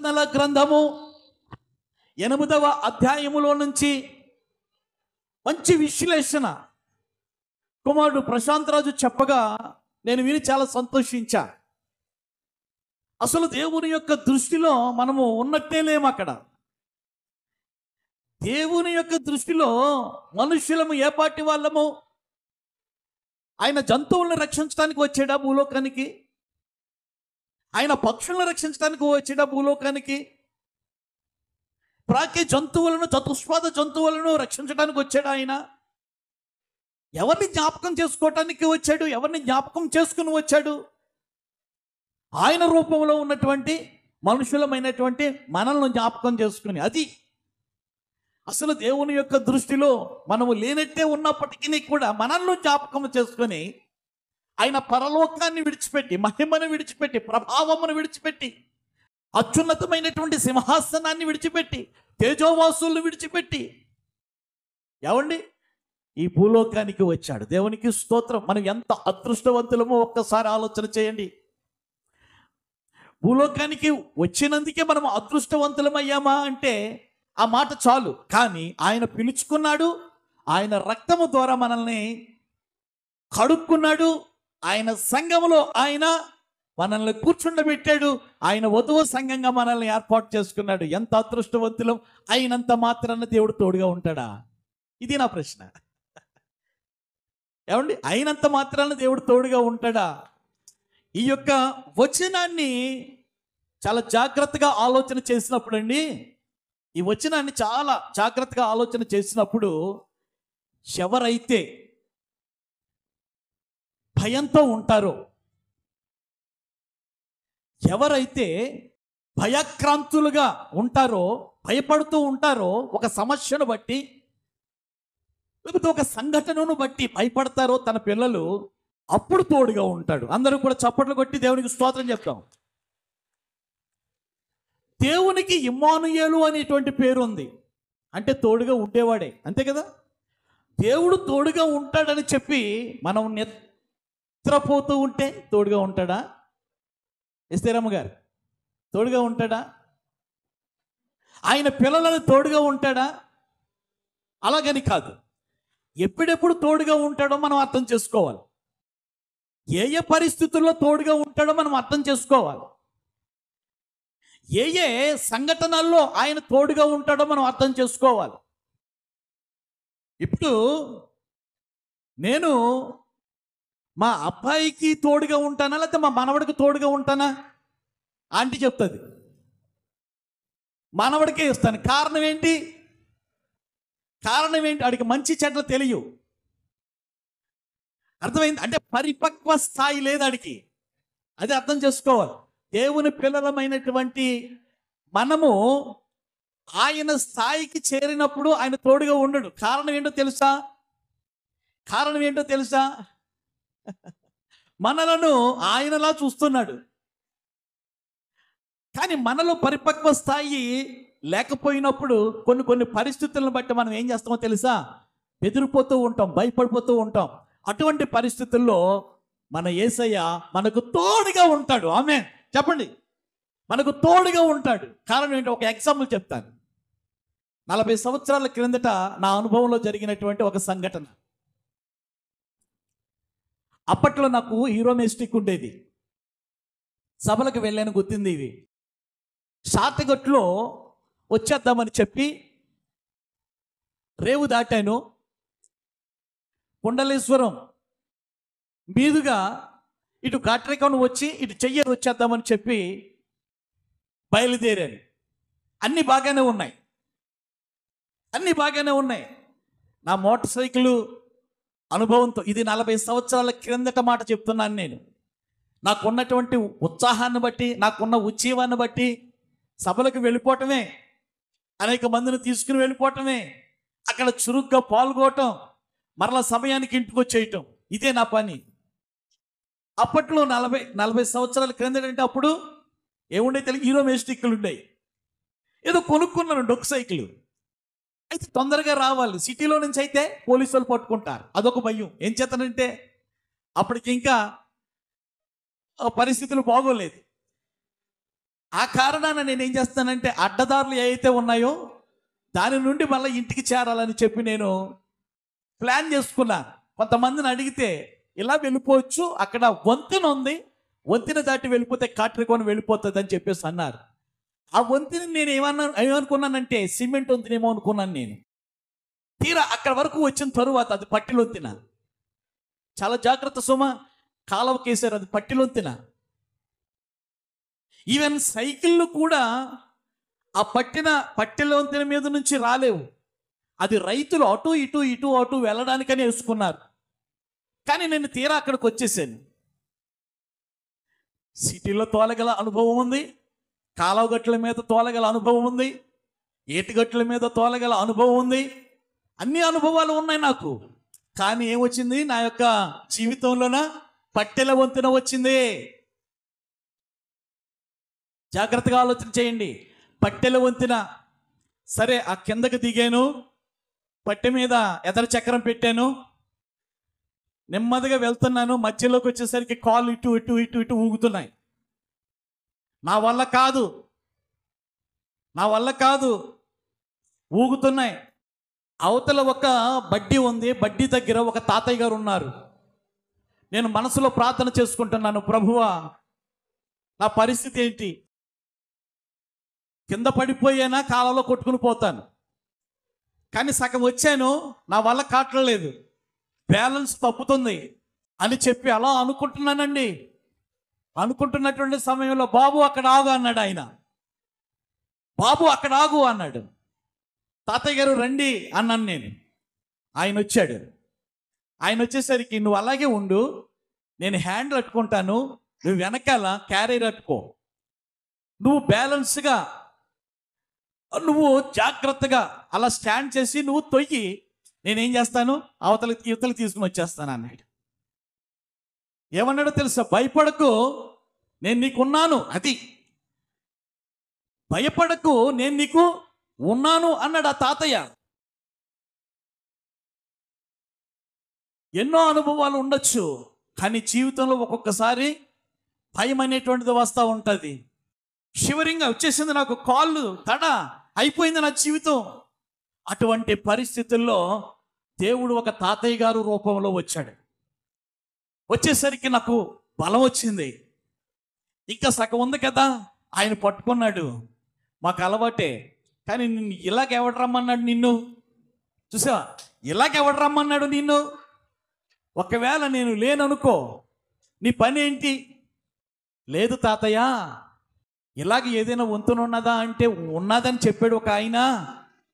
కీర్తనల గ్రంథము 8వ అధ్యాయములో నుంచి మంచి విశ్లేషణ కుమారుడు ప్రశాంత్ రాజు చెప్పగా నేను విని చాలా సంతోషించా. అసలు దేవుని యొక్క దృష్టిలో మనము ఉన్నట్టే లేము. అక్కడ దేవుని యొక్క దృష్టిలో మనుష్యులము ఏ పాటి వాళ్ళము? ఆయన జంతువులను రక్షించడానికి వచ్చాడా భూలోకానికి? ఆయన పక్షులను రక్షించడానికి వచ్చాడా భూలోకానికి? ప్రాకే జంతువులను, చతుష్పాద జంతువులను రక్షించడానికి వచ్చాడు ఆయన? ఎవరిని జ్ఞాపకం చేసుకోవటానికి వచ్చాడు? ఎవరిని జ్ఞాపకం చేసుకుని వచ్చాడు? ఆయన రూపంలో ఉన్నటువంటి మనుషులమైనటువంటి మనల్ని జ్ఞాపకం చేసుకుని. అది అసలు దేవుని యొక్క దృష్టిలో మనము లేనట్టే ఉన్నప్పటికీ కూడా మనల్ని జ్ఞాపకం చేసుకొని ఆయన పరలోకాన్ని విడిచిపెట్టి, మహిమను విడిచిపెట్టి, ప్రభావమును విడిచిపెట్టి, అత్యున్నతమైనటువంటి సింహాసనాన్ని విడిచిపెట్టి, తేజోవాసులను విడిచిపెట్టి ఏమండి ఈ భూలోకానికి వచ్చాడు. దేవునికి స్తోత్రం. మనం ఎంత అదృష్టవంతులమో ఒక్కసారి ఆలోచన చేయండి. భూలోకానికి వచ్చినందుకే మనం అదృష్టవంతులమయ్యామా అంటే ఆ మాట చాలు. కానీ ఆయన పిలుచుకున్నాడు, ఆయన రక్తము ద్వారా మనల్ని కడుక్కున్నాడు, ఆయన సంఘములో ఆయన మనల్ని కూర్చుండబెట్టాడు, ఆయన వధువు సంఘంగా మనల్ని ఏర్పాటు చేసుకున్నాడు. ఎంత అదృష్టవంతులం! అయినంత మాత్రాన దేవుడు తోడుగా ఉంటాడా? ఇది నా ప్రశ్న. ఏమండి, అయినంత మాత్రాన దేవుడు తోడుగా ఉంటాడా? ఈ యొక్క వచనాన్ని చాలా జాగ్రత్తగా ఆలోచన చేసినప్పుడు అండి, ఈ వచనాన్ని చాలా జాగ్రత్తగా ఆలోచన చేసినప్పుడు ఎవరైతే భయంతో ఉంటారో, ఎవరైతే భయక్రాంతులుగా ఉంటారో, భయపడుతూ ఉంటారో, ఒక సమస్యను బట్టి లేకపోతే ఒక సంఘటనను బట్టి భయపడతారో తన పిల్లలు, అప్పుడు తోడుగా ఉంటాడు. అందరూ కూడా చప్పట్లు కొట్టి దేవునికి స్తోత్రం చెప్తాం. దేవునికి ఇమ్మానుయేలు అనేటువంటి పేరు ఉంది, అంటే తోడుగా ఉండేవాడే, అంతే కదా. దేవుడు తోడుగా ఉంటాడని చెప్పి మనం నిద్రపోతూ ఉంటే తోడుగా ఉంటాడా? ఎస్తేరమ్మ గారు తోడుగా ఉంటాడా? ఆయన పిల్లలను తోడుగా ఉంటాడా? అలాగని కాదు, ఎప్పుడెప్పుడు తోడుగా ఉంటాడో మనం అర్థం చేసుకోవాలి. ఏ ఏ పరిస్థితుల్లో తోడుగా ఉంటాడో మనం అర్థం చేసుకోవాలి. ఏ ఏ సంఘటనల్లో ఆయన తోడుగా ఉంటాడో మనం అర్థం చేసుకోవాలి. ఇప్పుడు నేను మా అబ్బాయికి తోడుగా ఉంటానా, లేకపోతే మా మనవడికి తోడుగా ఉంటానా? ఆంటీ చెప్తుంది, మనవడికే ఇస్తాను. కారణం ఏంటి? వాడికి మంచి చెడ్డలు తెలియవు. అర్థమైంది? అంటే పరిపక్వ స్థాయి లేదు వాడికి. అది అర్థం చేసుకోవాలి. దేవుని పిల్లలమైనటువంటి మనము ఆయన స్థాయికి చేరినప్పుడు ఆయన తోడుగా ఉండడు. కారణం ఏంటో తెలుసా? మనలను ఆయనలా చూస్తున్నాడు. కానీ మనలో పరిపక్వ స్థాయి లేకపోయినప్పుడు కొన్ని పరిస్థితులను బట్టి మనం ఏం చేస్తామో తెలుసా? బెదిరిపోతూ ఉంటాం, భయపడిపోతూ ఉంటాం. అటువంటి పరిస్థితుల్లో మన యేసయ్య మనకు తోడుగా ఉంటాడు. ఆమేన్ చెప్పండి. మనకు తోడుగా ఉంటాడు. కారణం ఏంటో ఒక ఎగ్జాంపుల్ చెప్తాను. 40 సంవత్సరాల క్రిందట నా అనుభవంలో జరిగినటువంటి ఒక సంఘటన. అప్పట్లో నాకు హీరో మెస్టిక్ ఉండేది. సభలకు వెళ్ళాను, గుర్తింది ఇవి. షార్ట్కట్లో వచ్చేద్దామని చెప్పి రేవు దాటాను. కుండలేశ్వరం మీదుగా ఇటు ఘాట్రేఖను వచ్చి ఇటు చెయ్యరు వచ్చేద్దామని చెప్పి బయలుదేరాను. అన్నీ బాగానే ఉన్నాయి. నా మోటార్ సైకిల్ అనుభవంతో, ఇది 40 సంవత్సరాల క్రిందట మాట చెప్తున్నాను నేను. నాకున్నటువంటి ఉత్సాహాన్ని బట్టి, నాకున్న ఉజ్జీవాన్ని బట్టి సభలకు వెళ్ళిపోవటమే, అనేక మందిని తీసుకుని వెళ్ళిపోవటమే, అక్కడ చురుగ్గా పాల్గొనటం, మరలా సమయానికి ఇంటికి వచ్చేయటం, ఇదే నా పని. అప్పట్లో 40 సంవత్సరాల క్రిందటంటే అప్పుడు ఏముండే తెలియదు, హీరో మెస్టిక్లు ఉండేవి. ఏదో కొనుక్కున్నాను డొక్ సైకిల్. అయితే తొందరగా రావాలి, సిటీలో నుంచి అయితే పోలీసు వాళ్ళు పట్టుకుంటారు, అదొక భయం. ఏం చేతనంటే అప్పటికి ఇంకా పరిస్థితులు బాగోలేదు. ఆ కారణాన నేనేం చేస్తానంటే అడ్డదారులు ఏవైతే ఉన్నాయో దాని నుండి మళ్ళీ ఇంటికి చేరాలని చెప్పి నేను ప్లాన్ చేసుకున్నా. కొంతమందిని అడిగితే ఇలా వెళ్ళిపోవచ్చు, అక్కడ వంతెన ఉంది, వంతెన దాటి వెళ్ళిపోతే కాట్రికోన వెళ్ళిపోతుంది అని చెప్పేసి అన్నారు. ఆ వంతెన నేను ఏమనుకున్నానంటే సిమెంట్ వంతెనేమో అనుకున్నాను నేను. తీరా అక్కడ వరకు వచ్చిన తరువాత అది పట్టిలొంతిన. చాలా జాగ్రత్త సుమ, కాలువకేసారు, అది పట్టిలొంతిన. ఈవెన్ సైకిళ్ళు కూడా ఆ పట్టెలొంతిన మీద నుంచి రాలేవు. అది రైతులు అటు ఇటు వెళ్ళడానికని వేసుకున్నారు. కానీ నేను తీరా అక్కడికి వచ్చేసాను. సిటీలో తోలగల అనుభవం ఉంది, కాలువ గట్ల మీద తోలగల అనుభవం ఉంది, ఏటిగట్ల మీద తోలగల అనుభవం ఉంది, అన్ని అనుభవాలు ఉన్నాయి నాకు. కానీ ఏమొచ్చింది నా యొక్క జీవితంలోన? పట్టెల వంతెన వచ్చింది. జాగ్రత్తగా ఆలోచన చేయండి. పట్టెల వంతెన. సరే, ఆ కిందకి దిగాను, పట్టె మీద ఎదర చక్రం పెట్టాను, నెమ్మదిగా వెళ్తున్నాను. మధ్యలోకి వచ్చేసరికి కాళ్ళు ఇటు ఊగుతున్నాయి. నా వల్ల కాదు, ఊగుతున్నాయి. అవతల ఒక బడ్డీ ఉంది, బడ్డీ దగ్గర ఒక తాతయ్య గారు ఉన్నారు. నేను మనసులో ప్రార్థన చేసుకుంటున్నాను, ప్రభువా నా పరిస్థితి ఏంటి? కింద పడిపోయానా, కాలంలో కొట్టుకుని పోతాను. కానీ సగం వచ్చాను, నా వల్ల కావట్లేదు, బ్యాలెన్స్ తప్పుతుంది అని చెప్పి అలా అనుకుంటున్నానండి. అనుకుంటున్నటువంటి సమయంలో బాబు అక్కడ ఆగు అన్నాడు ఆయన. బాబు అక్కడ ఆగు అన్నాడు. తాతయ్య గారు రండి అన్నాను నేను. ఆయన వచ్చాడు. ఆయన వచ్చేసరికి నువ్వు అలాగే ఉండు, నేను హ్యాండిల్ అట్టుకుంటాను, నువ్వు వెనకాల క్యారియర్ అట్టుకో, నువ్వు బ్యాలెన్స్గా, నువ్వు జాగ్రత్తగా అలా స్టాండ్ చేసి నువ్వు తొయ్యి, నేనేం చేస్తాను యువతలు తీసుకుని వచ్చేస్తాను అన్నాడు. ఏమన్నాడో తెలుసా? భయపడకు, నేను నీకున్నాను. అది భయపడకు, నేను నీకు ఉన్నాను అన్నాడు ఆ తాతయ్య. ఎన్నో అనుభవాలు ఉండొచ్చు, కానీ జీవితంలో ఒక్కొక్కసారి భయం అనేటువంటిది వస్తూ ఉంటుంది. షివరింగ్ వచ్చేసింది నాకు, కాళ్ళు తడ అయిపోయింది నా జీవితం. అటువంటి పరిస్థితుల్లో దేవుడు ఒక తాతయ్య గారు రూపంలో వచ్చాడు. వచ్చేసరికి నాకు బలం వచ్చింది. ఇంకా సగం ఉంది కదా, ఆయన పట్టుకున్నాడు. మాకు అలవాటే, కానీ నిన్ను ఇలాగెవడు రమ్మన్నాడు? నిన్ను చూసా, ఇలాగెవడు రమ్మన్నాడు నిన్ను? ఒకవేళ నేను లేననుకో, నీ పని ఏంటి? లేదు తాతయ్య, ఇలాగ ఏదైనా వంతునున్నదా అంటే ఉన్నదని చెప్పాడు ఒక ఆయన.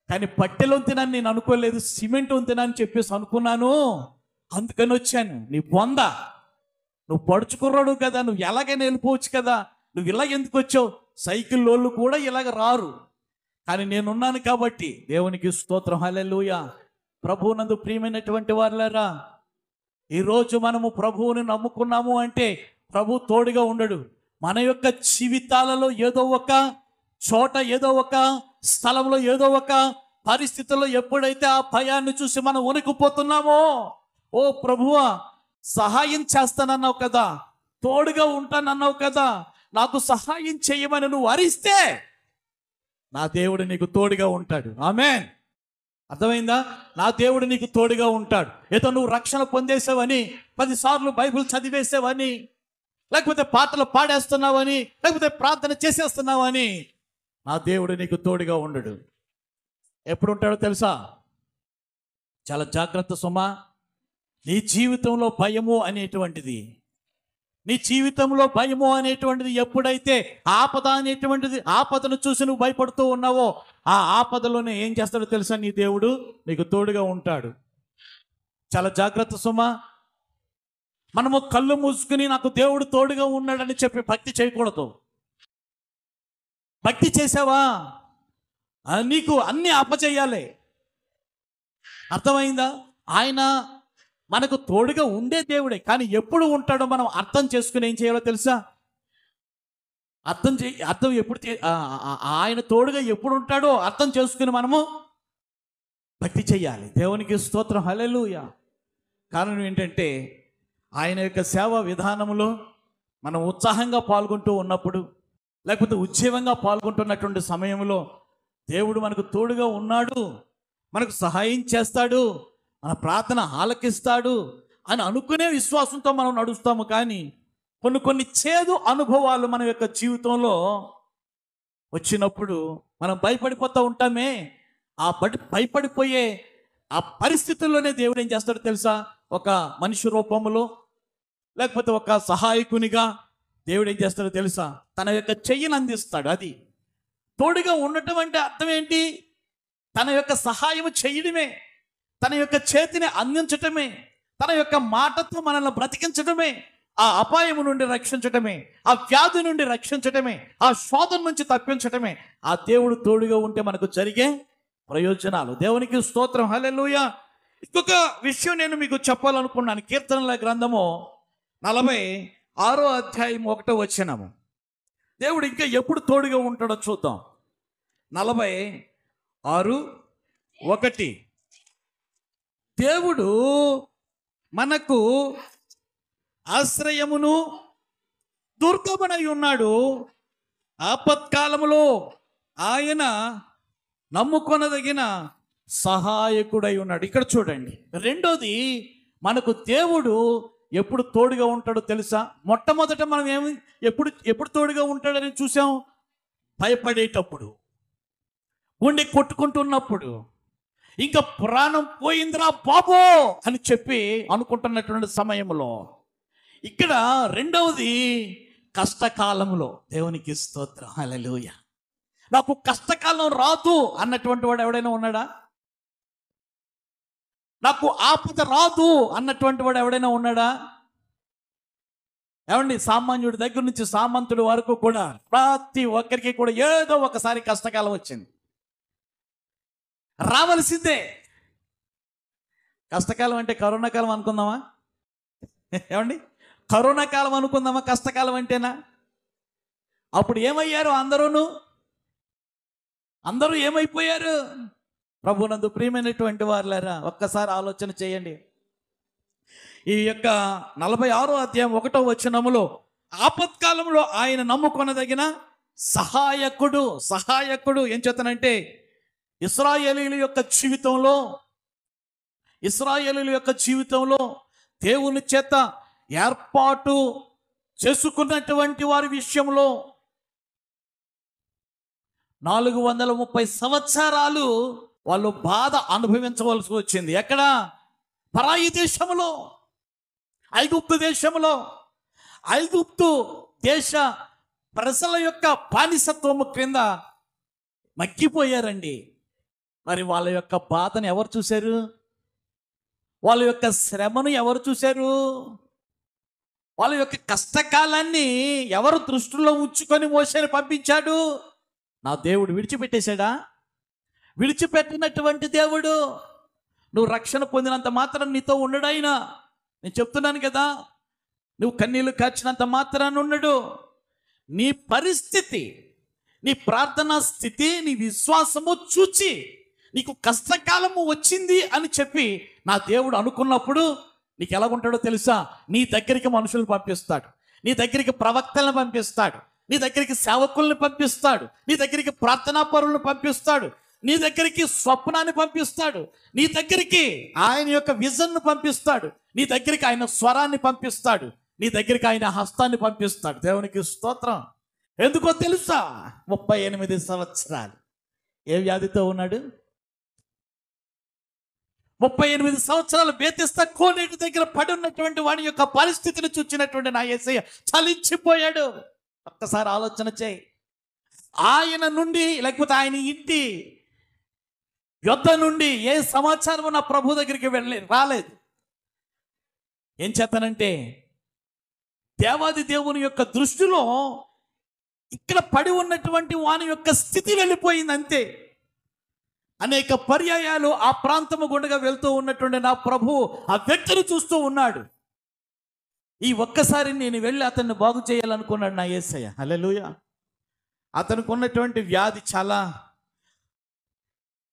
కానీ పట్టెలు వంతెనని నేను అనుకోలేదు, సిమెంట్ వంతెన అని చెప్పేసి అనుకున్నాను, అందుకని వచ్చాను. నీ బొంద, నువ్వు పడుచుకున్నాడు కదా, నువ్వు ఎలాగైనా వెళ్ళిపోవచ్చు కదా, నువ్వు ఇలా ఎందుకు వచ్చావు? సైకిల్ లోళ్ళు కూడా ఇలాగ రారు, కానీ నేనున్నాను కాబట్టి దేవునికి స్తోత్రం. హల్లెలూయా. ప్రభువునందు ప్రియమైనటువంటి వారులారా, ఈరోజు మనము ప్రభువుని నమ్ముకున్నాము అంటే ప్రభు తోడుగా ఉండడు. మన యొక్క జీవితాలలో ఏదో ఒక చోట, ఏదో ఒక స్థలంలో, ఏదో ఒక పరిస్థితుల్లో ఎప్పుడైతే ఆ భయాన్ని చూసి మనం వణికిపోతున్నామో, ఓ ప్రభువా సహాయం చేస్తానన్నావు కదా, తోడుగా ఉంటానన్నావు కదా, నాకు సహాయం చేయమని నువ్వు అరిస్తే నా దేవుడు నీకు తోడుగా ఉంటాడు. ఆమేన్. అర్థమైందా? నా దేవుడు నీకు తోడుగా ఉంటాడు. ఏదో నువ్వు రక్షణ పొందేసావని, 10 సార్లు బైబిల్ చదివేసావని, లేకపోతే పాటలు పాడేస్తున్నావని, లేకపోతే ప్రార్థన చేసేస్తున్నావని నా దేవుడు నీకు తోడుగా ఉండడు. ఎప్పుడు ఉంటాడో తెలుసా? చాలా జాగ్రత్త సుమా. నీ జీవితంలో భయము అనేటువంటిది, నీ జీవితంలో భయము అనేటువంటిది ఎప్పుడైతే ఆపదను చూసి నువ్వు భయపడుతూ ఉన్నావో, ఆ ఆపదలోనే ఏం చేస్తాడో తెలుసా? నీ దేవుడు నీకు తోడుగా ఉంటాడు. చాలా జాగ్రత్త సుమా. మనము కళ్ళు మూసుకుని నాకు దేవుడు తోడుగా ఉన్నాడని చెప్పి భక్తి చేయకూడదు. భక్తి చేసావా, నీకు అన్ని అప్పచేయాలి. అర్థమైందా? ఆయన మనకు తోడుగా ఉండే దేవుడే, కానీ ఎప్పుడు ఉంటాడో మనం అర్థం చేసుకుని ఏం చేయాలో తెలుసా? అర్థం ఎప్పుడు ఆయన తోడుగా ఎప్పుడు ఉంటాడో అర్థం చేసుకుని మనము భక్తి చెయ్యాలి. దేవునికి స్తోత్రం. హల్లెలూయా. కారణం ఏంటంటే ఆయన యొక్క సేవ విధానంలో మనం ఉత్సాహంగా పాల్గొంటూ ఉన్నప్పుడు, లేకపోతే ఉద్యమంగా పాల్గొంటున్నటువంటి సమయంలో దేవుడు మనకు తోడుగా ఉన్నాడు, మనకు సహాయం చేస్తాడు, మన ప్రార్థన ఆలకిస్తాడు అని అనుకునే విశ్వాసంతో మనం నడుస్తాము. కానీ కొన్ని చేదు అనుభవాలు మన యొక్క జీవితంలో వచ్చినప్పుడు మనం భయపడిపోతూ ఉంటామే. భయపడిపోయే ఆ పరిస్థితుల్లోనే దేవుడు ఏం చేస్తాడో తెలుసా? ఒక మనిషి రూపంలో లేకపోతే ఒక సహాయకునిగా దేవుడు ఏం చేస్తాడో తెలుసా? తన యొక్క చెయ్యిని అందిస్తాడు. అది తోడుగా ఉండటం అంటే అర్థం ఏంటి? తన యొక్క సహాయం చేయడమే, తన యొక్క చేతిని అందించటమే, తన యొక్క మాటతో మనల్ని బ్రతికించడమే, ఆ అపాయము నుండి రక్షించటమే, ఆ వ్యాధి నుండి రక్షించటమే, ఆ శోధన నుంచి తప్పించటమే ఆ దేవుడు తోడుగా ఉంటే మనకు జరిగే ప్రయోజనాలు. దేవునికి స్తోత్రం, హల్లెలూయా. ఇంకొక విషయం నేను మీకు చెప్పాలనుకున్నాను. కీర్తనల గ్రంథము 46:1 దేవుడు ఇంకా ఎప్పుడు తోడుగా ఉంటాడో చూద్దాం. 46:1 దేవుడు మనకు ఆశ్రయమును దుర్గమునై ఉన్నాడు, ఆపత్కాలములో ఆయన నమ్ముకొనదగిన సహాయకుడై ఉన్నాడు. ఇక్కడ చూడండి, రెండోది మనకు దేవుడు ఎప్పుడు తోడుగా ఉంటాడో తెలుసా? మొట్టమొదట మనం ఎప్పుడు తోడుగా ఉంటాడని చూసాం? భయపడేటప్పుడు, గుండె కొట్టుకుంటున్నప్పుడు, ఇంకా ప్రాణం పోయిందిరా బాబో అని చెప్పి అనుకుంటున్నటువంటి సమయంలో. ఇక్కడ రెండవది కష్టకాలంలో. దేవునికి స్తోత్రం, హల్లెలూయా. నాకు కష్టకాలం రాదు అన్నటువంటి వాడు ఎవడైనా ఉన్నాడా? నాకు ఆపద రాదు అన్నటువంటి వాడు ఎవడైనా ఉన్నాడా? ఏమండి, సామాన్యుడి దగ్గర నుంచి సామంతుడి వరకు కూడా ప్రతి ఒక్కరికి కూడా ఏదో ఒకసారి కష్టకాలం వచ్చింది, రావలసిందే. కష్టకాలం అంటే కరోనా కాలం అనుకుందామా? ఏమండి, కరోనా కాలం అనుకుందామా కష్టకాలం అంటేనా? అప్పుడు ఏమయ్యారు? అందరూ ఏమైపోయారు? ప్రభునందు ప్రియమైనటువంటి వారులారా, ఒక్కసారి ఆలోచన చేయండి. ఈ యొక్క 46:1 ఆపత్కాలంలో ఆయన నమ్ముకొనదగిన సహాయకుడు ఏం చేతనంటే ఇశ్రాయేలీయుల యొక్క జీవితంలో దేవుని చేత ఏర్పాటు చేసుకున్నటువంటి వారి విషయంలో 430 సంవత్సరాలు వాళ్ళు బాధ అనుభవించవలసి వచ్చింది. ఎక్కడ? పరాయి దేశంలో, ఐగుప్తు దేశంలో. ఐగుప్తు దేశ ప్రజల యొక్క బానిసత్వము క్రింద మగ్గిపోయారండి. మరి వాళ్ళ యొక్క బాధను ఎవరు చూశారు? వాళ్ళ యొక్క శ్రమను ఎవరు చూశారు? వాళ్ళ యొక్క కష్టకాలాన్ని ఎవరు దృష్టిలో ఉంచుకొని మోసేని పంపించాడు? నా దేవుడు విడిచిపెట్టేశాడా? విడిచిపెట్టినటువంటి దేవుడు. నువ్వు రక్షణ పొందినంత మాత్రం నీతో ఉండడాయినా. నేను చెప్తున్నాను కదా, నువ్వు కన్నీళ్లు కార్చినంత మాత్రాన్ని ఉండడు. నీ పరిస్థితి, నీ ప్రార్థనా స్థితి, నీ విశ్వాసము చూచి నీకు కష్టకాలము వచ్చింది అని చెప్పి నా దేవుడు అనుకున్నప్పుడు నీకు ఎలాగుంటాడో తెలుసా? నీ దగ్గరికి మనుషులను పంపిస్తాడు, నీ దగ్గరికి ప్రవక్తలను పంపిస్తాడు, నీ దగ్గరికి సేవకుల్ని పంపిస్తాడు, నీ దగ్గరికి ప్రార్థనా పరులను పంపిస్తాడు, నీ దగ్గరికి స్వప్నాన్ని పంపిస్తాడు, నీ దగ్గరికి ఆయన యొక్క విజన్ను పంపిస్తాడు, నీ దగ్గరికి ఆయన స్వరాన్ని పంపిస్తాడు, నీ దగ్గరికి ఆయన హస్తాన్ని పంపిస్తాడు. దేవునికి స్తోత్రం. ఎందుకో తెలుసా? 38 సంవత్సరాలు ఏ వ్యాధితో ఉన్నాడు? 38 సంవత్సరాలు బేతిస్తా కోనేటి దగ్గర పడి ఉన్నటువంటి వాడి యొక్క పరిస్థితిని చూచినటువంటి నా యేసయ్య చలించిపోయాడు. ఒక్కసారి ఆలోచన చేయి. ఆయన నుండి లేకపోతే ఆయన ఇంటి యొద్ద నుండి ఏ సమాచారం నా ప్రభు దగ్గరికి రాలేదు. ఏం చేస్తానంటే దేవాది దేవుని యొక్క దృష్టిలో ఇక్కడ పడి ఉన్నటువంటి వాని యొక్క స్థితి వెళ్ళిపోయింది అంతే. అనేక పర్యాయాలు ఆ ప్రాంతము గుండగా వెళ్తూ ఉన్నటువంటి నా ప్రభు ఆ వ్యక్తిని చూస్తూ ఉన్నాడు. ఈ ఒక్కసారి నేను వెళ్ళి అతన్ని బాగు చేయాలనుకున్నాడు నా యేసయ్య. హల్లెలూయా. అతనికి ఉన్నటువంటి వ్యాధి చాలా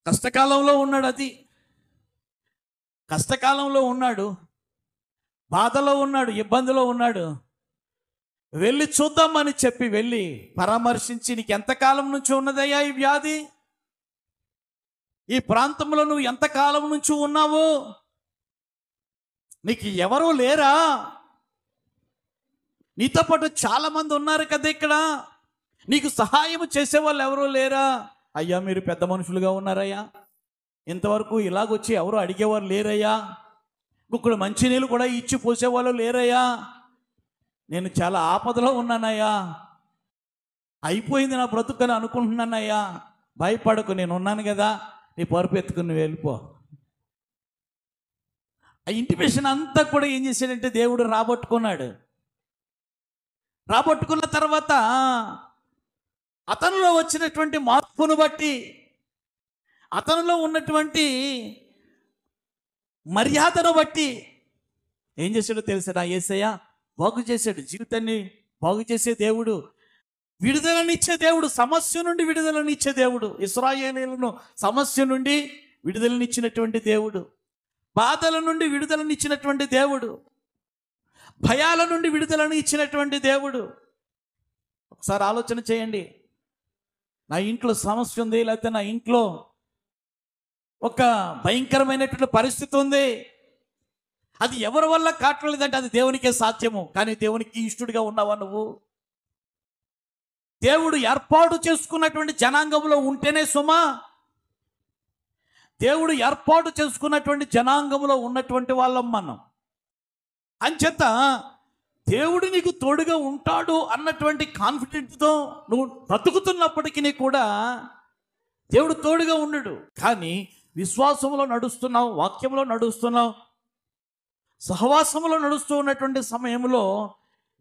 కష్టకాలంలో ఉన్నాడు. అది కష్టకాలంలో ఉన్నాడు, బాధలో ఉన్నాడు, ఇబ్బందిలో ఉన్నాడు. వెళ్ళి చూద్దామని చెప్పి వెళ్ళి పరామర్శించి, నీకు ఎంతకాలం నుంచి ఉన్నదయ్యా ఈ వ్యాధి, ఈ ప్రాంతంలో నువ్వు ఎంతకాలం నుంచి ఉన్నావు, నీకు ఎవరూ లేరా, నీతో పాటు చాలా మంది ఉన్నారు కదా ఇక్కడ, నీకు సహాయం చేసేవాళ్ళు ఎవరూ లేరా? అయ్యా మీరు పెద్ద మనుషులుగా ఉన్నారయ్యా, ఇంతవరకు ఇలాగొచ్చి ఎవరు అడిగేవారు లేరయ్యా, ఇప్పుడు మంచినీళ్ళు కూడా ఇచ్చి పోసేవాళ్ళు లేరయ్యా, నేను చాలా ఆపదలో ఉన్నానయ్యా, అయిపోయింది నా బ్రతుకని అనుకుంటున్నానయ్యా, భయపడకు నేను ఉన్నాను కదా, నీ పరుపు ఎత్తుకుని వెళ్ళిపో. ఆ ఇంటిమేషన్ అంతా కూడా ఏం చేశాడంటే దేవుడు రాబట్టుకున్నాడు. రాబట్టుకున్న తర్వాత అతనిలో వచ్చినటువంటి మార్పును బట్టి, అతనిలో ఉన్నటువంటి మర్యాదను బట్టి ఏం చేశాడో తెలుసా? నా యేసయ్య బాగు చేశాడు, జీవితాన్ని బాగు చేసే దేవుడు, విడుదలనిచ్చే దేవుడు, సమస్య నుండి విడుదలనిచ్చే దేవుడు, ఇశ్రాయేలీయులను సమస్య నుండి విడుదలనిచ్చినటువంటి దేవుడు, బాధల నుండి విడుదలనిచ్చినటువంటి దేవుడు, భయాల నుండి విడుదలని ఇచ్చినటువంటి దేవుడు. ఒకసారి ఆలోచన చేయండి. నా ఇంట్లో సమస్య ఉంది, లేకపోతే నా ఇంట్లో ఒక భయంకరమైనటువంటి పరిస్థితి ఉంది, అది ఎవరి వల్ల కావట్లేదంటే అది దేవునికే సాధ్యము. కానీ దేవునికి ఇష్టడుగా ఉన్నావా నువ్వు? దేవుడు ఏర్పాటు చేసుకున్నటువంటి జనాంగంలో ఉంటేనే సుమా, దేవుడు ఏర్పాటు చేసుకున్నటువంటి జనాంగంలో ఉన్నటువంటి వాళ్ళం మనం. అంచేత దేవుడు నీకు తోడుగా ఉంటాడు అన్నటువంటి కాన్ఫిడెంట్తో నువ్వు బ్రతుకుతున్నప్పటికీ కూడా దేవుడు తోడుగా ఉండడు. కానీ విశ్వాసంలో నడుస్తున్నావు, వాక్యంలో నడుస్తున్నావు, సహవాసంలో నడుస్తూ ఉన్నటువంటి సమయంలో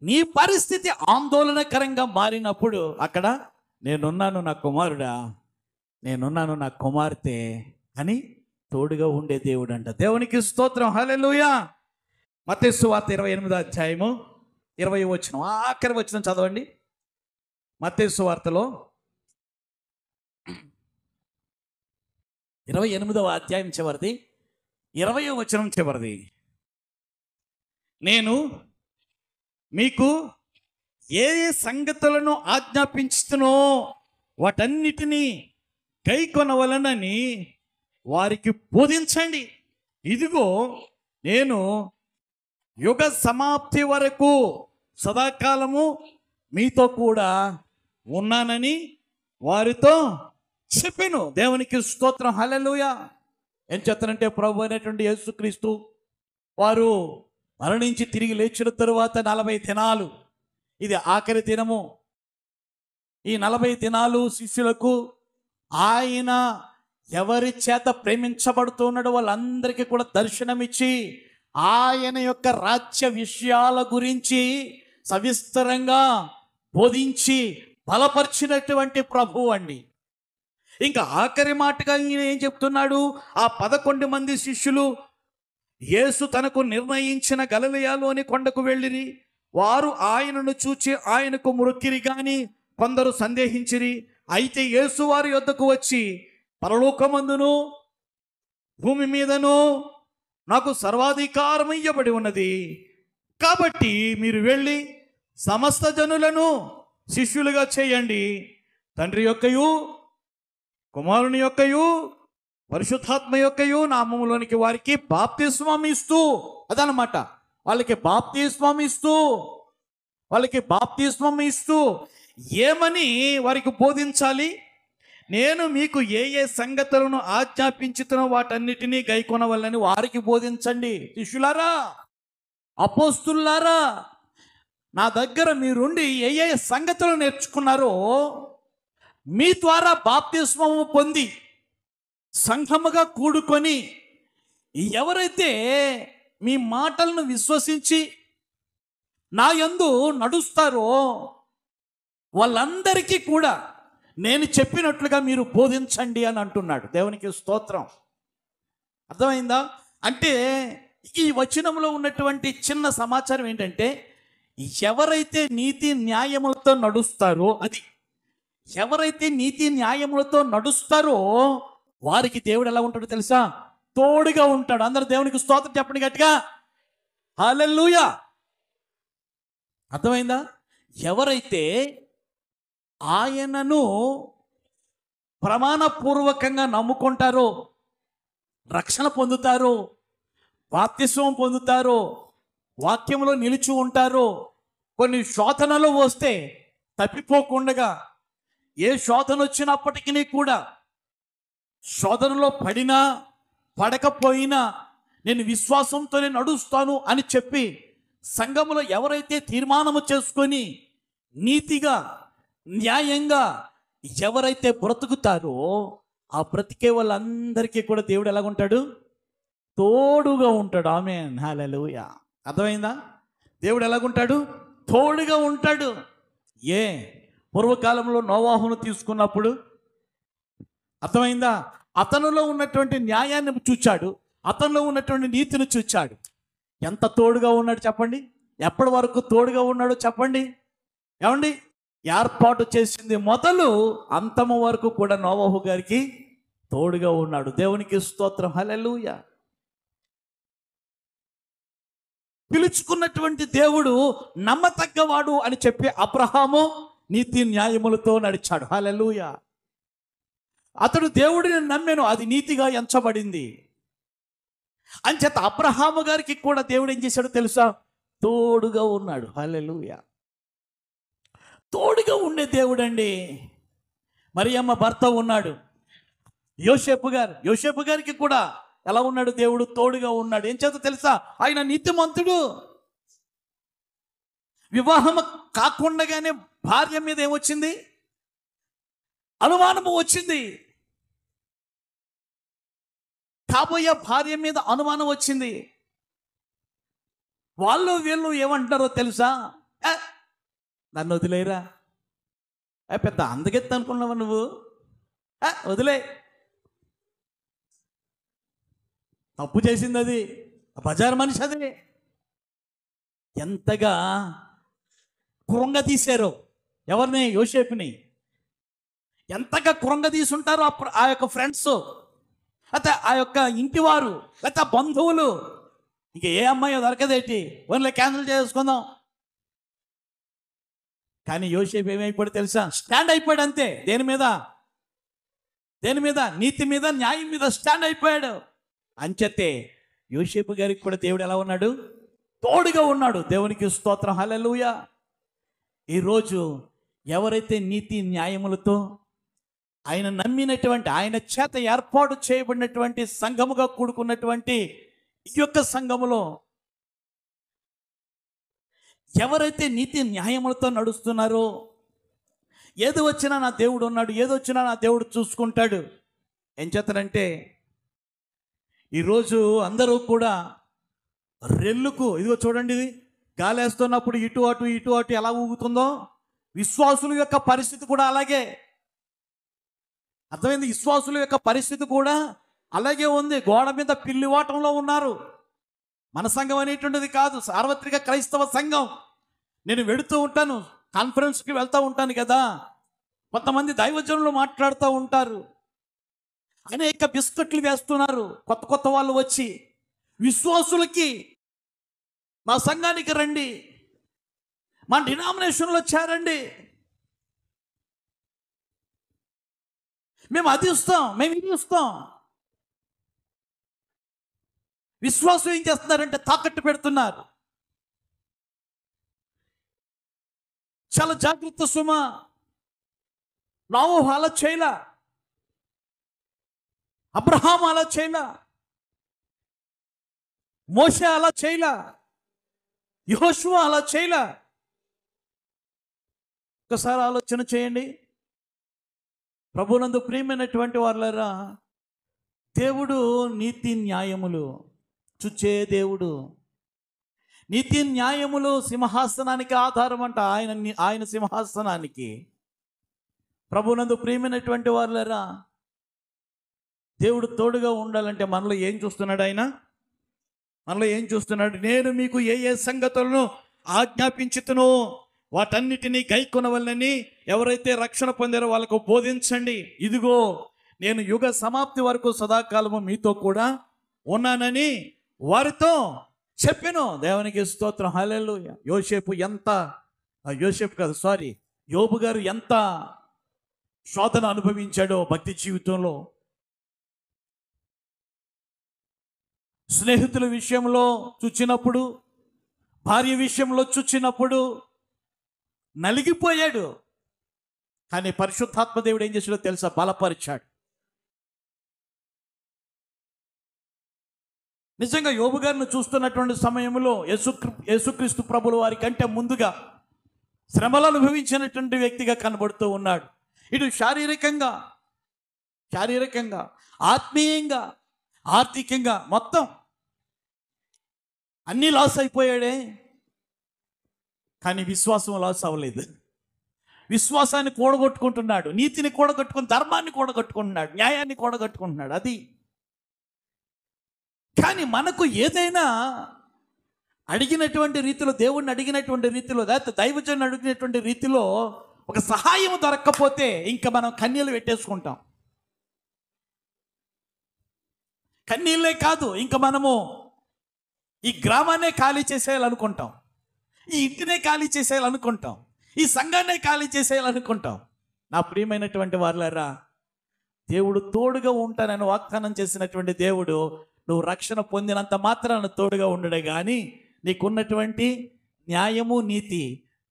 నీ పరిస్థితి ఆందోళనకరంగా మారినప్పుడు అక్కడ నేనున్నాను నా కుమారుడా, నేనున్నాను నా కుమార్తె అని తోడుగా ఉండే దేవుడు అంట. దేవునికి స్తోత్రం, హల్లెలూయా. మత్తయి సువార్త 28వ అధ్యాయము 20వ వచనం, ఆఖరి వచనం చదవండి. మత్తయి సువార్తలో 28వ అధ్యాయం చివరిది 20వ వచనం చివరిది. నేను మీకు ఏ ఏ సంగతులను ఆజ్ఞాపించుతునో వాటన్నిటినీ గైకొనవలనని వారికి బోధించండి. ఇదిగో నేను యుగ సమాప్తి వరకు సదాకాలము మీతో కూడా ఉన్నానని వారితో చెప్పాను. దేవునికి స్తోత్రం, హల్లెలూయా. ఏం చెప్తానంటే ప్రభు అయినటువంటి యేసుక్రీస్తు వారు మరణించి తిరిగి లేచిన తరువాత 40 దినాలు, ఇది ఆఖరి దినము. ఈ 40 దినాలు శిష్యులకు ఆయన ఎవరి చేత ప్రేమించబడుతున్నాడో వాళ్ళందరికీ కూడా దర్శనమిచ్చి ఆయన యొక్క రాజ్య విషయాల గురించి సవిస్తరంగా బోధించి బలపరిచినటువంటి ప్రభువు అండి. ఇంకా ఆఖరి మాటగా ఈయన ఏం చెప్తున్నాడు? ఆ 11 మంది శిష్యులు యేసు తనకు నిర్ణయించిన గలిలయలోని కొండకు వెళ్ళిరి. వారు ఆయనను చూచి ఆయనకు మొక్కిరి గాని కొందరు సందేహించిరి. అయితే యేసు వారి యొద్దకు వచ్చి, పరలోకమందును భూమి మీదను నాకు సర్వాధికారం ఇయ్యబడి ఉన్నది, కాబట్టి మీరు వెళ్ళి సమస్త జనులను శిష్యులుగా చేయండి, తండ్రి యొక్కయు కుమారుని యొక్కయు పరిశుద్ధాత్మ యొక్కయు నామములోనికి వారికి బాప్తిస్మం ఇస్తూ, అదనమాట, వాళ్ళకి బాప్తిస్మం ఇస్తూ ఏమని వారికి బోధించాలి? నేను మీకు ఏ ఏ సంగతులను ఆజ్ఞాపించుతున్నో వాటన్నిటినీ గైకొనవలని వారికి బోధించండి. శిష్యులారా, అపోస్తులారా, నా దగ్గర మీరుండి ఏ ఏ సంగతులు నేర్చుకున్నారో, మీ ద్వారా బాప్తిస్మము పొంది సంఘముగా కూడుకొని ఎవరైతే మీ మాటలను విశ్వసించి నా యందు నడుస్తారో వాళ్ళందరికీ కూడా నేను చెప్పినట్లుగా మీరు బోధించండి అని అంటున్నాడు. దేవునికి స్తోత్రం. అర్థమైందా? అంటే ఈ వచనంలో ఉన్నటువంటి చిన్న సమాచారం ఏంటంటే, ఎవరైతే నీతి న్యాయములతో నడుస్తారో, ఎవరైతే నీతి న్యాయములతో నడుస్తారో వారికి దేవుడు ఎలా ఉంటాడో తెలుసా? తోడుగా ఉంటాడు. అందరూ దేవునికి స్తోత్రం చెప్పండి గట్టిగా, హల్లెలూయా. అర్థమైందా? ఎవరైతే ఆయనను ప్రమాణపూర్వకంగా నమ్ముకుంటారో, రక్షణ పొందుతారో, బాప్తిస్మం పొందుతారో, వాక్యంలో నిలిచి ఉంటారో, కొన్ని శోధనలు వస్తే తప్పిపోకుండా, ఏ శోధన వచ్చినప్పటికీ కూడా శోధనలో పడినా పడకపోయినా నేను విశ్వాసంతోనే నడుస్తాను అని చెప్పి సంఘములో ఎవరైతే తీర్మానము చేసుకొని నీతిగా న్యాయంగా ఎవరైతే బ్రతుకుతారో ఆ బ్రతికే వాళ్ళందరికీ కూడా దేవుడు ఎలాగుంటాడు? తోడుగా ఉంటాడు. ఆమేన్, హల్లెలూయా. అర్థమైందా? దేవుడు ఎలాగుంటాడు? తోడుగా ఉంటాడు. పూర్వకాలంలో నోవాహును తీసుకున్నప్పుడు అర్థమైందా? అతనిలో ఉన్నటువంటి న్యాయాన్ని చూచాడు, అతనిలో ఉన్నటువంటి నీతిని చూచాడు. ఎంత తోడుగా ఉన్నాడు చెప్పండి? ఎప్పటి వరకు తోడుగా ఉన్నాడో చెప్పండి. ఏమండి? ఏర్పాటు చేసింది మొదలు అంతము వరకు కూడా నోవాహు గారికి తోడుగా ఉన్నాడు. దేవునికి స్తోత్రం, హల్లెలూయా. పిలుచుకున్నటువంటి దేవుడు నమ్మతగ్గవాడు అని చెప్పి అబ్రహాము నీతి న్యాయములతో నడిచాడు. హల్లెలూయా. అతడు దేవుడిని నమ్మెను, అది నీతిగా ఎంచబడింది. అంచేత అబ్రహాము గారికి కూడా దేవుడు ఏం చేశాడో తెలుసా? తోడుగా ఉన్నాడు. హల్లెలూయా. తోడుగా ఉండే దేవుడండి. మరియమ్మ భర్త ఉన్నాడు, యోసేపు గారికి కూడా ఎలా ఉన్నాడు? దేవుడు తోడుగా ఉన్నాడు. ఏం చేత తెలుసా? ఆయన నీతిమంతుడు. వివాహం కాకుండానే భార్య మీద ఏమొచ్చింది? అనుమానము వచ్చింది. కాబోయే భార్య మీద అనుమానం వచ్చింది. వాళ్ళు వీళ్ళు ఏమంటారో తెలుసా? నన్ను వదిలేరా, పెద్ద అందగెత్త అనుకున్నావా నువ్వు, వదిలే. తప్పు చేసింది అది, బజారు మనిషి అది. ఎంతగా కృంగ తీశారో ఎవరిని? యోసేపుని. ఎంతగా కృంగ తీసుంటారో ఆ యొక్క ఫ్రెండ్స్, అయితే ఆ యొక్క ఇంటివారు, లేకపోతే బంధువులు. ఇంక ఏ అమ్మాయి దొరకదేటి, ఓన్లీ క్యాన్సిల్ చేసుకుందాం. కానీ యోసేపు ఏమైపోయాడు తెలుసా? స్టాండ్ అయిపోయాడు అంతే. దేని మీద? నీతి మీద, న్యాయం మీద స్టాండ్ అయిపోయాడు. అంచేతే యోసేపు గారికి కూడా దేవుడు ఎలా ఉన్నాడు? తోడుగా ఉన్నాడు. దేవునికి స్తోత్రం, హల్లెలూయా. ఈరోజు ఎవరైతే నీతి న్యాయములతో ఆయన నమ్మినటువంటి, ఆయన చేత ఏర్పాటు చేయబడినటువంటి సంఘముగా కూడుకున్నటువంటి ఈ యొక్క సంఘములో ఎవరైతే నీతి న్యాయములతో నడుస్తున్నారో, ఏది వచ్చినా నా దేవుడు ఉన్నాడు, ఏది వచ్చినా నా దేవుడు చూసుకుంటాడు. ఏం చేస్తారంటే ఈరోజు అందరూ కూడా రెల్లుకు, ఇదిగో చూడండి, ఇది గాలేస్తున్నప్పుడు ఇటు అటు ఎలా ఊగుతుందో విశ్వాసుల యొక్క పరిస్థితి కూడా అలాగే. అర్థమైంది? విశ్వాసుల యొక్క పరిస్థితి కూడా అలాగే ఉంది. గోడ మీద పిల్లివాటంలో ఉన్నారు. మన సంఘం అనేటువంటిది కాదు, సార్వత్రిక క్రైస్తవ సంఘం. నేను వెళుతూ ఉంటాను, కాన్ఫరెన్స్కి వెళ్తూ ఉంటాను కదా, కొంతమంది దైవజనులు మాట్లాడుతూ ఉంటారు, అనేక బిస్కెట్లు వేస్తున్నారు. కొత్త వాళ్ళు వచ్చి విశ్వాసులకి మా సంఘానికి రండి, మా డినామినేషన్లో చేరండి, మేము అది ఇస్తాం, మేము ఇది ఇస్తాం. విశ్వాసం ఏం చేస్తున్నారంటే తాకట్టు పెడుతున్నారు. చాలా జాగ్రత్త సుమా. నోవహు అలా చేయలా, అబ్రహాం అలా చేయలా, మోషే అలా చేయలా, యెహోషువ అలా చేయలా. ఒకసారి ఆలోచన చేయండి. ప్రభునందు ప్రియమైనటువంటి వారులారా, దేవుడు నీతి న్యాయములు చుచ్చే దేవుడు. నీతి న్యాయములు సింహాసనానికి ఆధారం అంట. ఆయన సింహాసనానికి. ప్రభునందు ప్రియమైనటువంటి వారులారా, దేవుడు తోడుగా ఉండాలంటే మనలో ఏం చూస్తున్నాడు? మనలో ఏం చూస్తున్నాడు? నేను మీకు ఏ సంగతులను ఆజ్ఞాపించుతునో వాటన్నిటినీ గైకొనవలనని ఎవరైతే రక్షణ పొందారో వాళ్ళకు బోధించండి. ఇదిగో నేను యుగ సమాప్తి వరకు సదాకాలము మీతో కూడా ఉన్నానని వారితో చెప్పెను. దేవునికి స్తోత్రం, హల్లెలూయా. యోసేపు ఎంత యోసేపు కాదు, సారీ, యోబు గారు ఎంత శోధన అనుభవించాడో భక్తి జీవితంలో. స్నేహితుల విషయంలో చూచినప్పుడు, భార్య విషయంలో చూచినప్పుడు నలిగిపోయాడు. కానీ పరిశుద్ధాత్మ దేవుడు ఏం చేశాడో తెలుసా? బలపరిచాడు. నిజంగా యోబు గారిని చూస్తున్నటువంటి సమయంలో యేసుక్రీస్తు ప్రభుల వారి కంటే ముందుగా శ్రమలు అనుభవించినటువంటి వ్యక్తిగా కనబడుతూ ఉన్నాడు. ఇటు శారీరకంగా, ఆత్మీయంగా, ఆర్థికంగా మొత్తం అన్నీ లాస్ అయిపోయాడే. కానీ విశ్వాసం లాస్ అవ్వలేదు. విశ్వాసాన్ని కూడగొట్టుకుంటున్నాడు, నీతిని కూడగొట్టుకుని, ధర్మాన్ని కూడగొట్టుకుంటున్నాడు, న్యాయాన్ని కూడగొట్టుకుంటున్నాడు. అది కానీ మనకు ఏదైనా అడిగినటువంటి రీతిలో, దేవుణ్ణి అడిగినటువంటి రీతిలో, లేకపోతే దైవజనుని అడిగినటువంటి రీతిలో ఒక సహాయం దొరక్కపోతే ఇంకా మనం కన్నీళ్ళు పెట్టేసుకుంటాం. కన్నీళ్ళే కాదు, ఇంకా మనము ఈ గ్రామాన్నే ఖాళీ చేసేయాలనుకుంటాం, ఈ ఇంటినే ఖాళీ చేసేయాలనుకుంటాం, ఈ సంఘాన్నే ఖాళీ చేసేయాలనుకుంటాం. నా ప్రియమైనటువంటి వారులారా, దేవుడు తోడుగా ఉంటానని వాగ్దానం చేసినటువంటి దేవుడు నువ్వు రక్షణ పొందినంత మాత్రాన తోడుగా ఉండడే కానీ నీకున్నటువంటి న్యాయము, నీతి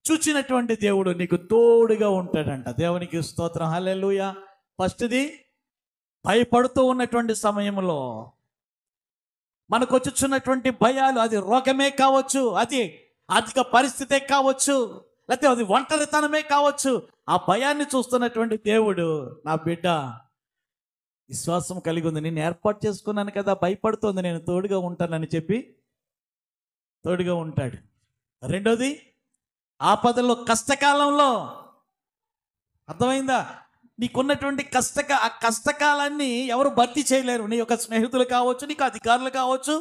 చూచినటువంటి దేవుడు నీకు తోడుగా ఉంటాడంట. దేవునికి స్తోత్రం, హల్లెలూయా. ఫస్ట్ది, భయపడుతూ ఉన్నటువంటి సమయంలో మనకు వచ్చుచున్నటువంటి భయాలు, అది రోగమే కావచ్చు, అది ఆర్థిక పరిస్థితే కావచ్చు, లేకపోతే అది ఒంటరితనమే కావచ్చు, ఆ భయాన్ని చూస్తున్నటువంటి దేవుడు, నా బిడ్డ విశ్వాసం కలిగి ఉంది, నేను ఏర్పాటు చేసుకున్నాను కదా, భయపడుతోంది, నేను తోడుగా ఉంటానని చెప్పి తోడుగా ఉంటాడు. రెండోది, ఆపదలో, కష్టకాలంలో, అర్థమైందా? నీకున్నటువంటి ఆ కష్టకాలాన్ని ఎవరు భర్తీ చేయలేరు. నీ యొక్క స్నేహితులు కావచ్చు, నీకు అధికారులు కావచ్చు,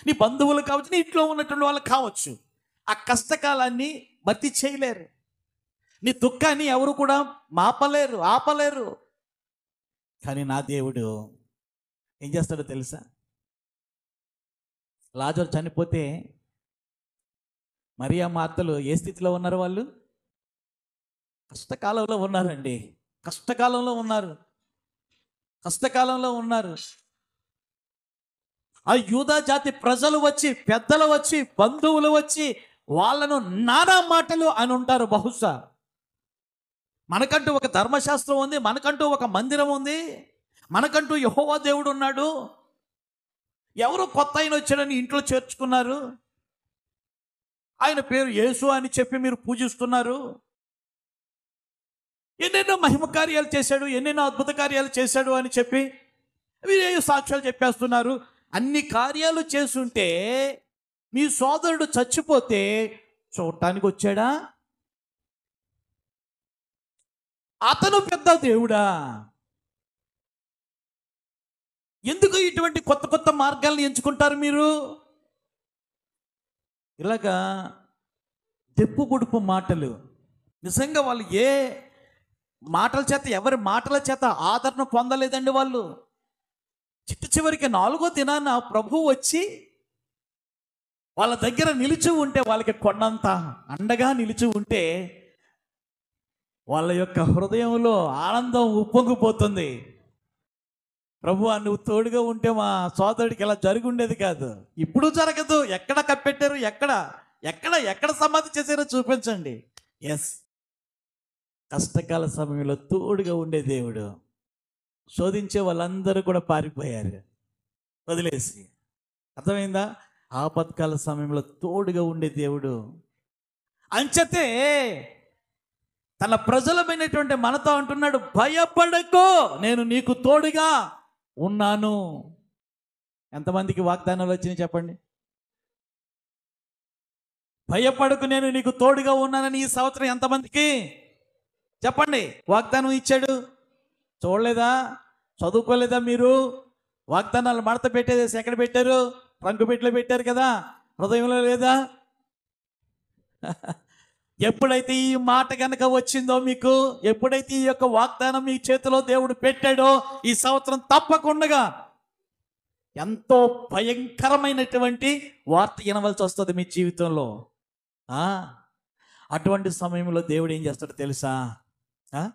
నీ బంధువులు కావచ్చు, నీ ఇంట్లో ఉన్నటువంటి వాళ్ళు కావచ్చు, ఆ కష్టకాలాన్ని భర్తీ చేయలేరు. నీ దుఃఖాన్ని ఎవరు కూడా ఆపలేరు. కానీ నా దేవుడు ఏం చేస్తాడో తెలుసా? లాజరు చనిపోతే మరియా మార్తలు ఏ స్థితిలో ఉన్నారు? వాళ్ళు కష్టకాలంలో ఉన్నారండి. కష్టకాలంలో ఉన్నారు. ఆ యూదా జాతి ప్రజలు వచ్చి, పెద్దలు వచ్చి, బంధువులు వచ్చి వాళ్ళను నానా మాటలు అని ఉంటారు. బహుశా మనకంటూ ఒక ధర్మశాస్త్రం ఉంది, మనకంటూ ఒక మందిరం ఉంది, మనకంటూ యెహోవా దేవుడు ఉన్నాడు. ఎవరు కొత్త ఆయన వచ్చాడని ఇంట్లో చేర్చుకున్నారు, ఆయన పేరు యేసు అని చెప్పి మీరు పూజిస్తున్నారు. ఎన్నెన్నో మహిమ కార్యాలు చేశాడు, ఎన్నెన్నో అద్భుత కార్యాలు చేశాడు అని చెప్పి మీరు సాక్ష్యాలు చెప్పేస్తున్నారు. అన్ని కార్యాలు చేస్తుంటే మీ సోదరుడు చచ్చిపోతే చూడటానికి వచ్చాడా? అతను పెద్ద దేవుడా? ఎందుకు ఇటువంటి కొత్త కొత్త మార్గాలను ఎంచుకుంటారు మీరు? ఇలాగా దెప్పు పొడుపు మాటలు. నిజంగా వాళ్ళు ఏ మాటల చేత, ఎవరి మాటల చేత ఆదరణ పొందలేదండి. వాళ్ళు చివరికి 4వ దినాన ప్రభువు వచ్చి వాళ్ళ దగ్గర నిలిచి ఉంటే, వాళ్ళకి కొండంత అండగా నిలిచి ఉంటే వాళ్ళ యొక్క హృదయంలో ఆనందం ఉప్పొంగిపోతుంది. ప్రభువా, నువ్వు తోడుగా ఉంటే మా సోదరుడికి ఇలా జరిగి ఉండేది కాదు, ఇప్పుడు జరగదు. ఎక్కడ కప్పెట్టారు, ఎక్కడ సమాధి చేశారో చూపించండి. ఎస్, కష్టకాల సమయంలో తోడుగా ఉండే దేవుడు. శోధించే వాళ్ళందరూ కూడా పారిపోయారు వదిలేసి. అర్థమైందా? ఆపత్కాల సమయంలో తోడుగా ఉండే దేవుడు. అంచతే తన ప్రజలమైనటువంటి మనతో అంటున్నాడు, భయపడకు, నేను నీకు తోడుగా ఉన్నాను. ఎంతమందికి వాగ్దానాలు వచ్చినాయి చెప్పండి? భయపడకు, నేను నీకు తోడుగా ఉన్నానని ఈ సంవత్సరం ఎంతమందికి చెప్పండి వాగ్దానం ఇచ్చాడు? చూడలేదా? చదువుకోలేదా మీరు? వాగ్దానాలు మడత పెట్టేసి ఎక్కడ పెట్టారు? రంగు పెట్టిలో పెట్టారు కదా, హృదయంలో లేదా? ఎప్పుడైతే ఈ మాట కనుక వచ్చిందో మీకు, ఎప్పుడైతే ఈ యొక్క వాగ్దానం మీ చేతిలో దేవుడు పెట్టాడో, ఈ సంవత్సరం తప్పకుండా ఎంతో భయంకరమైనటువంటి వార్త వినవలసి వస్తుంది మీ జీవితంలో. అటువంటి సమయంలో దేవుడు ఏం చేస్తాడో తెలుసా? ఆ?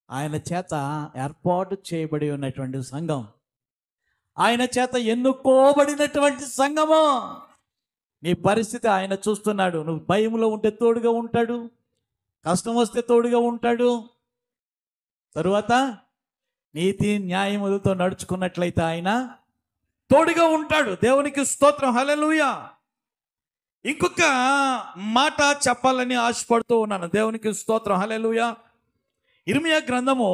ఆయన చేత ఏర్పాటు చేయబడి ఉన్నటువంటి సంఘం, ఆయన చేత ఎన్నుకోబడినటువంటి సంఘము, నీ పరిస్థితి ఆయన చూస్తున్నాడు. నువ్వు భయంలో ఉంటే తోడుగా ఉంటాడు, కష్టం వస్తే తోడుగా ఉంటాడు. తరువాత నీతి న్యాయములతో నడుచుకున్నట్లయితే ఆయన తోడుగా ఉంటాడు. దేవునికి స్తోత్రం, హల్లెలూయా. ఇంకొక మాట చెప్పాలని ఆశపడుతూ ఉన్నాను. దేవునికి స్తోత్రం, హల్లెలూయా. ఇర్మీయా గ్రంథము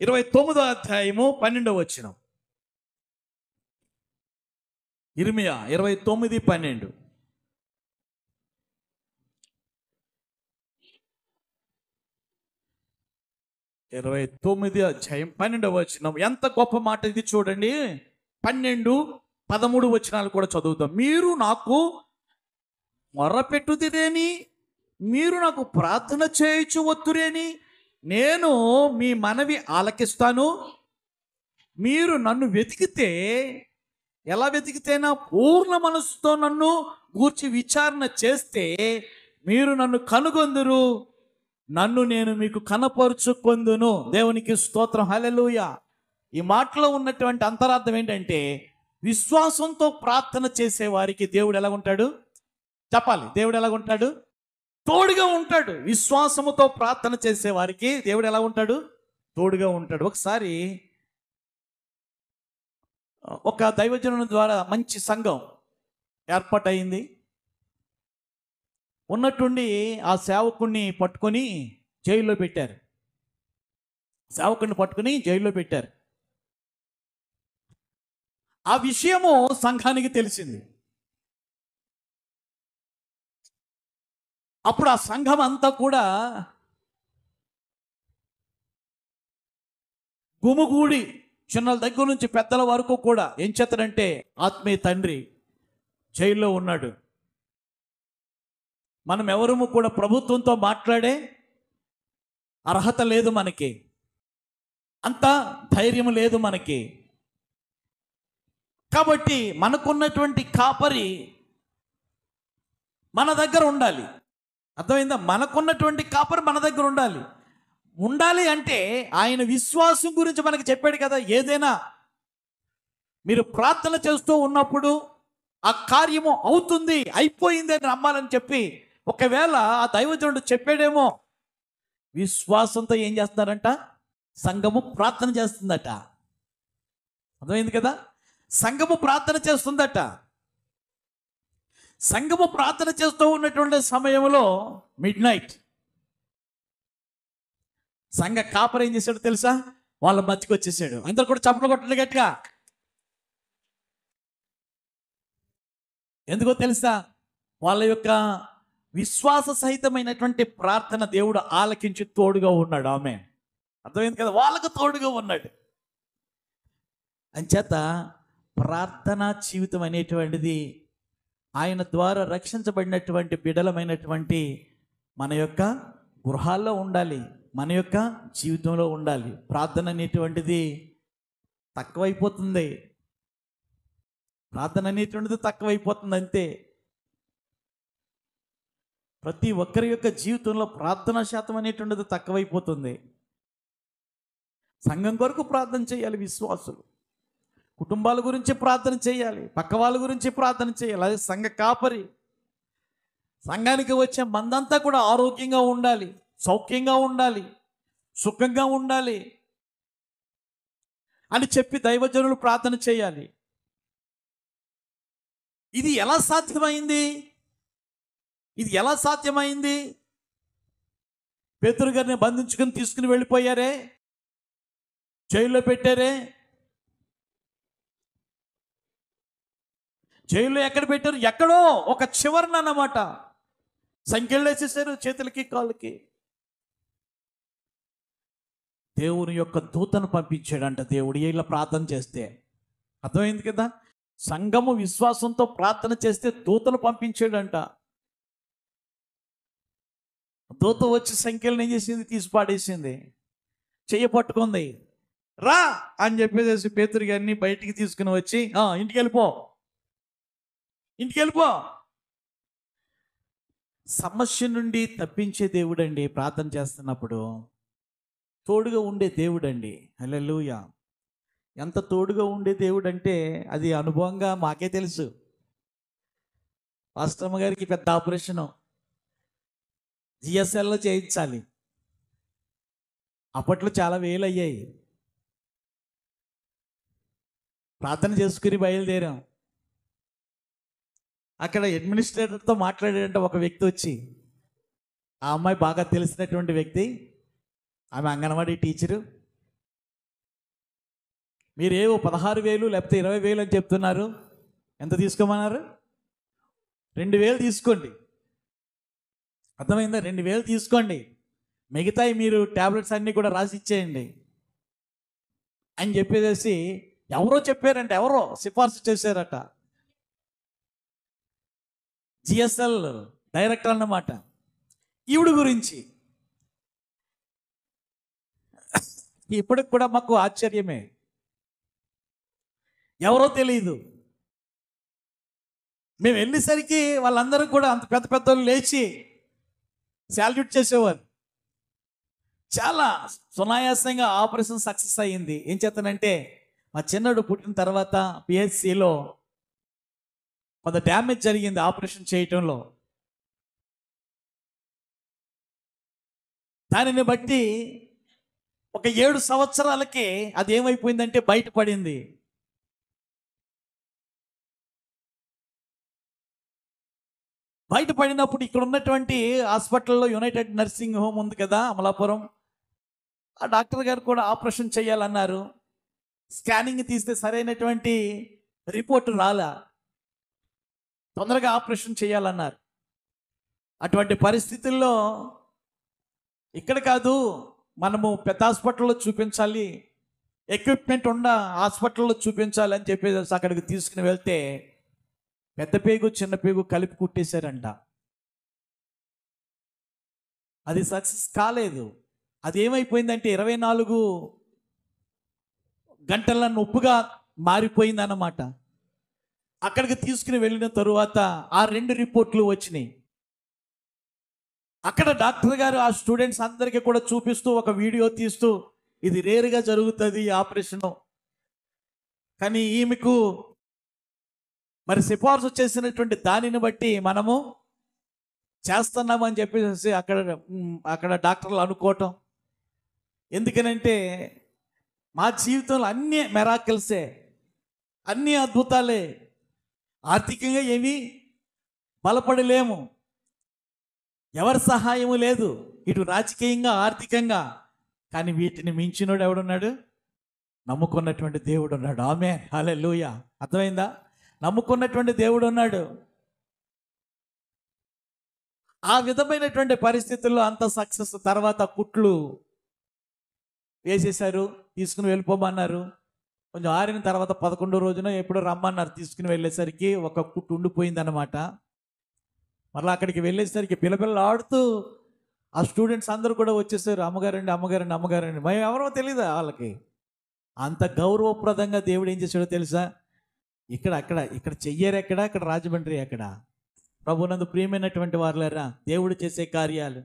29వ అధ్యాయము 12వ వచనం. ఇర్మీయా 29:12. 29 అధ్యాయం 12వ వచనం. ఎంత గొప్ప మాట ఇది చూడండి. 12, 13 వచనాలు కూడా చదువుతాం. మీరు నాకు మొర్రపెట్టుదిరేని, మీరు నాకు ప్రార్థన చేయించు వత్తురేని, నేను మీ మనవి ఆలకిస్తాను. మీరు నన్ను వెతికితే, ఎలా వెతికితేనా, పూర్ణ మనసుతో నన్ను గూర్చి విచారణ చేస్తే మీరు నన్ను కనుగొందురు, నన్ను నేను మీకు కనపరుచుకొందును. దేవునికి స్తోత్రం, హల్లెలూయా. ఈ మాటలో ఉన్నటువంటి అంతరార్థం ఏంటంటే, విశ్వాసంతో ప్రార్థన చేసే వారికి దేవుడు ఎలా ఉంటాడు చెప్పాలి. దేవుడు ఎలా ఉంటాడు? తోడుగా ఉంటాడు. విశ్వాసముతో ప్రార్థన చేసే వారికి దేవుడు ఎలా ఉంటాడు? తోడుగా ఉంటాడు. ఒకసారి ఒక దైవజనుని ద్వారా మంచి సంఘం ఏర్పాటయింది. ఉన్నట్టుండి ఆ సేవకుణ్ణి పట్టుకొని జైల్లో పెట్టారు. ఆ విషయము సంఘానికి తెలిసింది. అప్పుడు ఆ సంఘం అంతా కూడా గుమిగూడి, చిన్నల దగ్గర నుంచి పెద్దల వరకు కూడా, ఏం చేస్తాడంటే, ఆత్మీయ తండ్రి జైల్లో ఉన్నాడు, మనం ఎవరము కూడా ప్రభుత్వంతో మాట్లాడే అర్హత లేదు మనకి, అంత ధైర్యం లేదు మనకి. కాబట్టి మనకున్నటువంటి కాపరి మన దగ్గర ఉండాలి. అర్థమైందా? మనకున్నటువంటి కాపరి మన దగ్గర ఉండాలి అంటే ఆయన విశ్వాసం గురించి మనకి చెప్పాడు కదా. ఏదైనా మీరు ప్రార్థన చేస్తూ ఉన్నప్పుడు ఆ కార్యము అవుతుంది, అయిపోయింది అని నమ్మాలని చెప్పి, ఒకవేళ ఆ దైవజనుడు చెప్పాడేమో, విశ్వాసంతో ఏం చేస్తున్నారంట? సంఘము ప్రార్థన చేస్తుందట. అర్థమైంది కదా? సంఘము ప్రార్థన చేస్తుందట. సంఘము ప్రార్థన చేస్తూ ఉన్నటువంటి సమయంలో మిడ్నైట్ సంఘ కాపరి ఏం చేశాడు తెలుసా? వాళ్ళ మధ్యకి వచ్చేసాడు. అందరు కూడా చప్పట్లు కొట్టండి గట్టిగా. ఎందుకో తెలుసా? వాళ్ళ యొక్క విశ్వాస సహితమైనటువంటి ప్రార్థన దేవుడు ఆలకించి తోడుగా ఉన్నాడు. ఆమె అర్థమైంది కదా? వాళ్ళకు తోడుగా ఉన్నాడు. అంచేత ప్రార్థనా జీవితం అనేటువంటిది ఆయన ద్వారా రక్షించబడినటువంటి బిడలమైనటువంటి మన యొక్క గృహాల్లో ఉండాలి, మన యొక్క జీవితంలో ఉండాలి. ప్రార్థన అనేటువంటిది తక్కువైపోతుంది. అంతే. ప్రతి ఒక్కరి యొక్క జీవితంలో ప్రార్థనా శాతం అనేటువంటిది తక్కువైపోతుంది. సంఘం కొరకు ప్రార్థన చేయాలి విశ్వాసులు, కుటుంబాల గురించి ప్రార్థన చేయాలి, పక్క వాళ్ళ గురించి ప్రార్థన చేయాలి. అదే సంఘ కాపరి. సంఘానికి వచ్చే మందంతా కూడా ఆరోగ్యంగా ఉండాలి, సౌఖ్యంగా ఉండాలి, సుఖంగా ఉండాలి అని చెప్పి దైవజనులు ప్రార్థన చేయాలి. ఇది ఎలా సాధ్యమైంది? పేతురు గారిని బంధించుకొని తీసుకుని వెళ్ళిపోయారే, జైల్లో పెట్టారే. జైల్లో ఎక్కడ పెట్టారు? ఎక్కడో ఒక చివరన అన్నమాట. సంఖ్యలు వేసేసారు చేతులకి కాళ్ళకి. దేవుని యొక్క దూతను పంపించాడంట దేవుడు ఇలా ప్రార్థన చేస్తే. అర్థమైంది కదా? సంఘము విశ్వాసంతో ప్రార్థన చేస్తే దూతను పంపించాడంట. దూత వచ్చి సంఖ్యలను ఏం చేసింది? తీసి పాడేసింది, చెయ్యి పట్టుకుంది. రా అని చెప్పేసి పేతురు గారిని బయటికి తీసుకుని వచ్చి, ఇంటికి వెళ్ళిపో. సమస్య నుండి తప్పించే దేవుడండి. ప్రార్థన చేస్తున్నప్పుడు తోడుగా ఉండే దేవుడండి. హల్లెలూయా. ఎంత తోడుగా ఉండే దేవుడు అంటే అది అనుభవంగా మాకే తెలుసు. పాస్టమ్మ గారికి పెద్ద ఆపరేషను జిఎస్ఎల్లో చేయించాలి. అప్పట్లో చాలా వేలు అయ్యాయి. ప్రార్థన చేసుకుని బయలుదేరాం. అక్కడ అడ్మినిస్ట్రేటర్తో మాట్లాడాడంటే ఒక వ్యక్తి వచ్చి, ఆ అమ్మాయి బాగా తెలిసినటువంటి వ్యక్తి, ఆమె అంగన్వాడీ టీచరు. మీరేవో 16,000 లేకపోతే 20,000 అని చెప్తున్నారు, ఎంత తీసుకోమన్నారు? 2,000 తీసుకోండి. అర్థమైందా? 2,000 తీసుకోండి, మిగతాయి మీరు ట్యాబ్లెట్స్ అన్నీ కూడా రాసి ఇచ్చేయండి అని చెప్పేసి ఎవరో చెప్పారంట, ఎవరో సిఫార్సు చేశారట. జిఎస్ఎల్ డైరెక్టర్ అన్నమాట. ఈవిడ గురించి ఇప్పటికి కూడా మాకు ఆశ్చర్యమే. ఎవరో తెలియదు. మేము వెళ్ళేసరికి వాళ్ళందరూ కూడా అంత పెద్ద పెద్దలు లేచి శాల్యూట్ చేసేవారు. చాలా సునాయాసంగా ఆపరేషన్ సక్సెస్ అయ్యింది. ఏం చేస్తానంటే, మా చిన్నడు పుట్టిన తర్వాత పిహెచ్సిలో కొంత డ్యామేజ్ జరిగింది ఆపరేషన్ చేయటంలో. దానిని బట్టి ఒక 7 సంవత్సరాలకి అది ఏమైపోయిందంటే బయటపడింది. బయటపడినప్పుడు ఇక్కడ ఉన్నటువంటి హాస్పిటల్లో యునైటెడ్ నర్సింగ్ హోమ్ ఉంది కదా అమలాపురం, ఆ డాక్టర్ గారు కూడా ఆపరేషన్ చేయాలన్నారు. స్కానింగ్ తీస్తే సరైనటువంటి రిపోర్ట్ రాలా, తొందరగా ఆపరేషన్ చేయాలన్నారు. అటువంటి పరిస్థితుల్లో ఇక్కడ కాదు, మనము పెద్ద హాస్పిటల్లో చూపించాలి, ఎక్విప్మెంట్ ఉన్న హాస్పిటల్లో చూపించాలి అని చెప్పేసి అక్కడికి తీసుకుని వెళ్తే పెద్ద పేగు చిన్న పేగు కలిపి కుట్టేశారంట. అది సక్సెస్ కాలేదు. అది ఏమైపోయిందంటే 24 గంటల నొప్పుగా మారిపోయిందన్నమాట. అక్కడికి తీసుకుని వెళ్ళిన తరువాత ఆ 2 రిపోర్ట్లు వచ్చినాయి. అక్కడ డాక్టర్ గారు ఆ స్టూడెంట్స్ అందరికీ కూడా చూపిస్తూ ఒక వీడియో తీస్తూ, ఇది రేరుగా జరుగుతుంది ఈ ఆపరేషను, కానీ ఈమెకు మరి సిఫార్సు చేసినటువంటి దానిని బట్టి మనము చేస్తున్నామని చెప్పేసి అక్కడ డాక్టర్లు అనుకోవటం. ఎందుకనంటే మా జీవితంలో అన్నీ మెరాకిల్సే, అన్నీ అద్భుతాలే. ఆర్థికంగా ఏమీ బలపడలేము, ఎవరి సహాయము లేదు, ఇటు రాజకీయంగా ఆర్థికంగా. కానీ వీటిని మించినోడు ఎవడున్నాడు? నమ్ముకున్నటువంటి దేవుడు ఉన్నాడు. ఆమేన్, హల్లెలూయా. అర్థమైందా? నమ్ముకున్నటువంటి దేవుడు ఉన్నాడు. ఆ విధమైనటువంటి పరిస్థితుల్లో అంత సక్సెస్ తర్వాత కుట్లు వేసేశారు, తీసుకుని వెళ్ళిపోమన్నారు. కొంచెం ఆరిన తర్వాత 11వ రోజున ఎప్పుడో రమ్మన్నారు. తీసుకుని వెళ్ళేసరికి ఒక కుట్టు ఉండిపోయిందన్నమాట. మళ్ళీ అక్కడికి వెళ్ళేసరికి పిల్లపిల్లలు ఆడుతూ ఆ స్టూడెంట్స్ అందరూ కూడా వచ్చేసారు. అమ్మగారండి అమ్మగారండి అమ్మగారండి. మేము ఎవరో తెలియదా వాళ్ళకి? అంత గౌరవప్రదంగా దేవుడు ఏం చేశాడో తెలుసా? ఇక్కడ చెయ్యరు ఎక్కడ, ఇక్కడ రాజమండ్రి ఎక్కడ? ప్రభునందు ప్రియమైనటువంటి వారులారా, దేవుడు చేసే కార్యాలు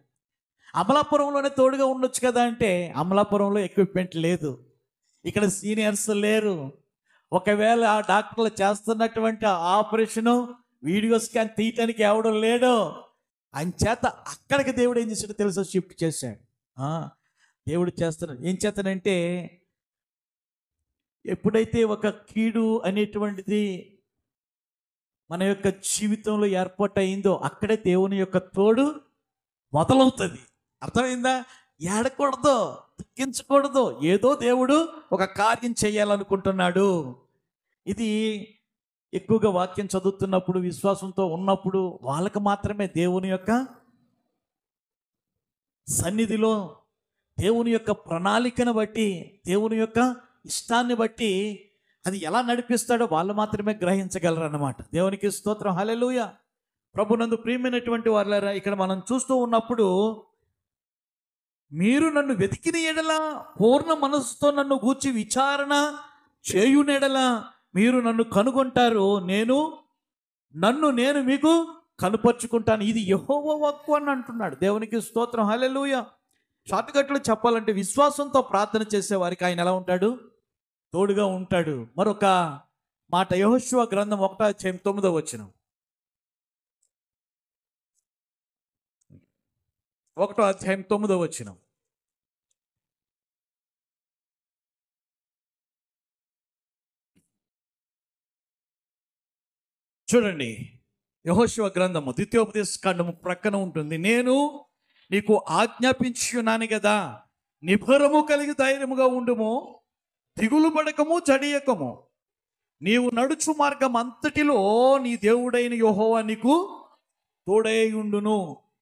అమలాపురంలోనే తోడుగా ఉండొచ్చు కదా అంటే, అమలాపురంలో ఎక్విప్మెంట్ లేదు, ఇక్కడ సీనియర్స్ లేరు. ఒకవేళ ఆ డాక్టర్లు చేస్తున్నటువంటి ఆపరేషను వీడియో స్కాన్ తీయటానికి ఎవడం లేడు. అంచేత అక్కడికి దేవుడు ఏం చేశాడో తెలుసా? షిఫ్ట్ చేశాడు. దేవుడు చేస్తున్నాడు. ఏం చేస్తాడంటే, ఎప్పుడైతే ఒక కీడు అనేటువంటిది మన యొక్క జీవితంలో ఏర్పాటయిందో అక్కడే దేవుని యొక్క తోడు మొదలవుతుంది. అర్థమైందా? ఏడకూడదు, దుఃఖించకూడదు. ఏదో దేవుడు ఒక కార్యం చేయాలనుకుంటున్నాడు. ఇది ఎక్కువగా వాక్యం చదువుతున్నప్పుడు, విశ్వాసంతో ఉన్నప్పుడు వాళ్ళకి మాత్రమే దేవుని యొక్క సన్నిధిలో, దేవుని యొక్క ప్రణాళికను బట్టి, దేవుని యొక్క ఇష్టాన్ని బట్టి అది ఎలా నడిపిస్తాడో వాళ్ళు మాత్రమే గ్రహించగలరు అన్నమాట. దేవునికి స్తోత్రం, హల్లెలూయా. ప్రభునందు ప్రియమైనటువంటి వారులారా, ఇక్కడ మనం చూస్తూ ఉన్నప్పుడు, మీరు నన్ను వెతికిన ఎడల, పూర్ణ మనస్సుతో నన్ను గూర్చి విచారణ చేయునెడల మీరు నన్ను కనుగొంటారు, నేను మీకు కనుపరుచుకుంటాను. ఇది యెహోవా వాక్కు అని అంటున్నాడు. దేవునికి స్తోత్రం, హల్లెలూయా. షార్ట్కట్లో చెప్పాలంటే విశ్వాసంతో ప్రార్థన చేసే వారికి ఆయన ఎలా ఉంటాడు? తోడుగా ఉంటాడు. మరొక మాట యెహోషువ గ్రంథం 1:9 1:9 చూడండి. యెహోషువ గ్రంథము ద్వితీయోపదేశ కాండము ప్రక్కన ఉంటుంది. నేను నీకు ఆజ్ఞాపించున్నాను కదా, నిబ్బరము కలిగి ధైర్యముగా ఉండుము, దిగులు పడకము, జడియకము. నీవు నడుచు మార్గం అంతటిలో నీ దేవుడైన యెహోవా నీకు తోడై ఉండును.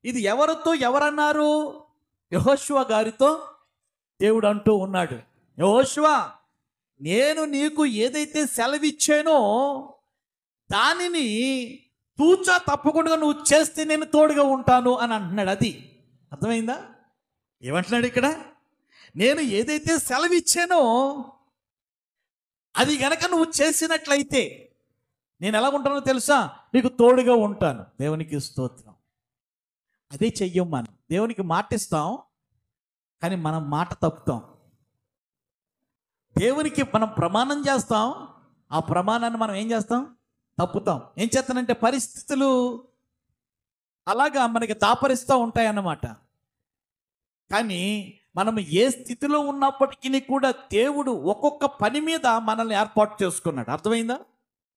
ఇది ఎవరితో ఎవరన్నారు? యెహోషువ గారితో దేవుడు అంటూ ఉన్నాడు, యెహోషువ, నేను నీకు ఏదైతే సెలవిచ్చానో దానిని తూచా తప్పకుండా నువ్వు చేస్తే నేను తోడుగా ఉంటాను అని అంటున్నాడు. అది అర్థమైందా? ఏమంటున్నాడు ఇక్కడ? నేను ఏదైతే సెలవిచ్చానో అది గనక నువ్వు చేసినట్లయితే నేను ఎలా ఉంటానో తెలుసా? నీకు తోడుగా ఉంటాను. దేవునికి స్తోత్రం. అదే చెయ్యం మనం. దేవునికి మాటిస్తాం, కానీ మనం మాట తప్పుతాం. దేవునికి మనం ప్రమాణం చేస్తాం, ఆ ప్రమాణాన్ని మనం ఏం చేస్తాం? తప్పుతాం. ఏం చేస్తానంటే పరిస్థితులు అలాగా మనకి దాపరిస్తూ ఉంటాయన్నమాట. కానీ మనం ఏ స్థితిలో ఉన్నప్పటికీ కూడా దేవుడు ఒక్కొక్క పని మీద మనల్ని ఏర్పాటు చేసుకున్నాడు. అర్థమైందా?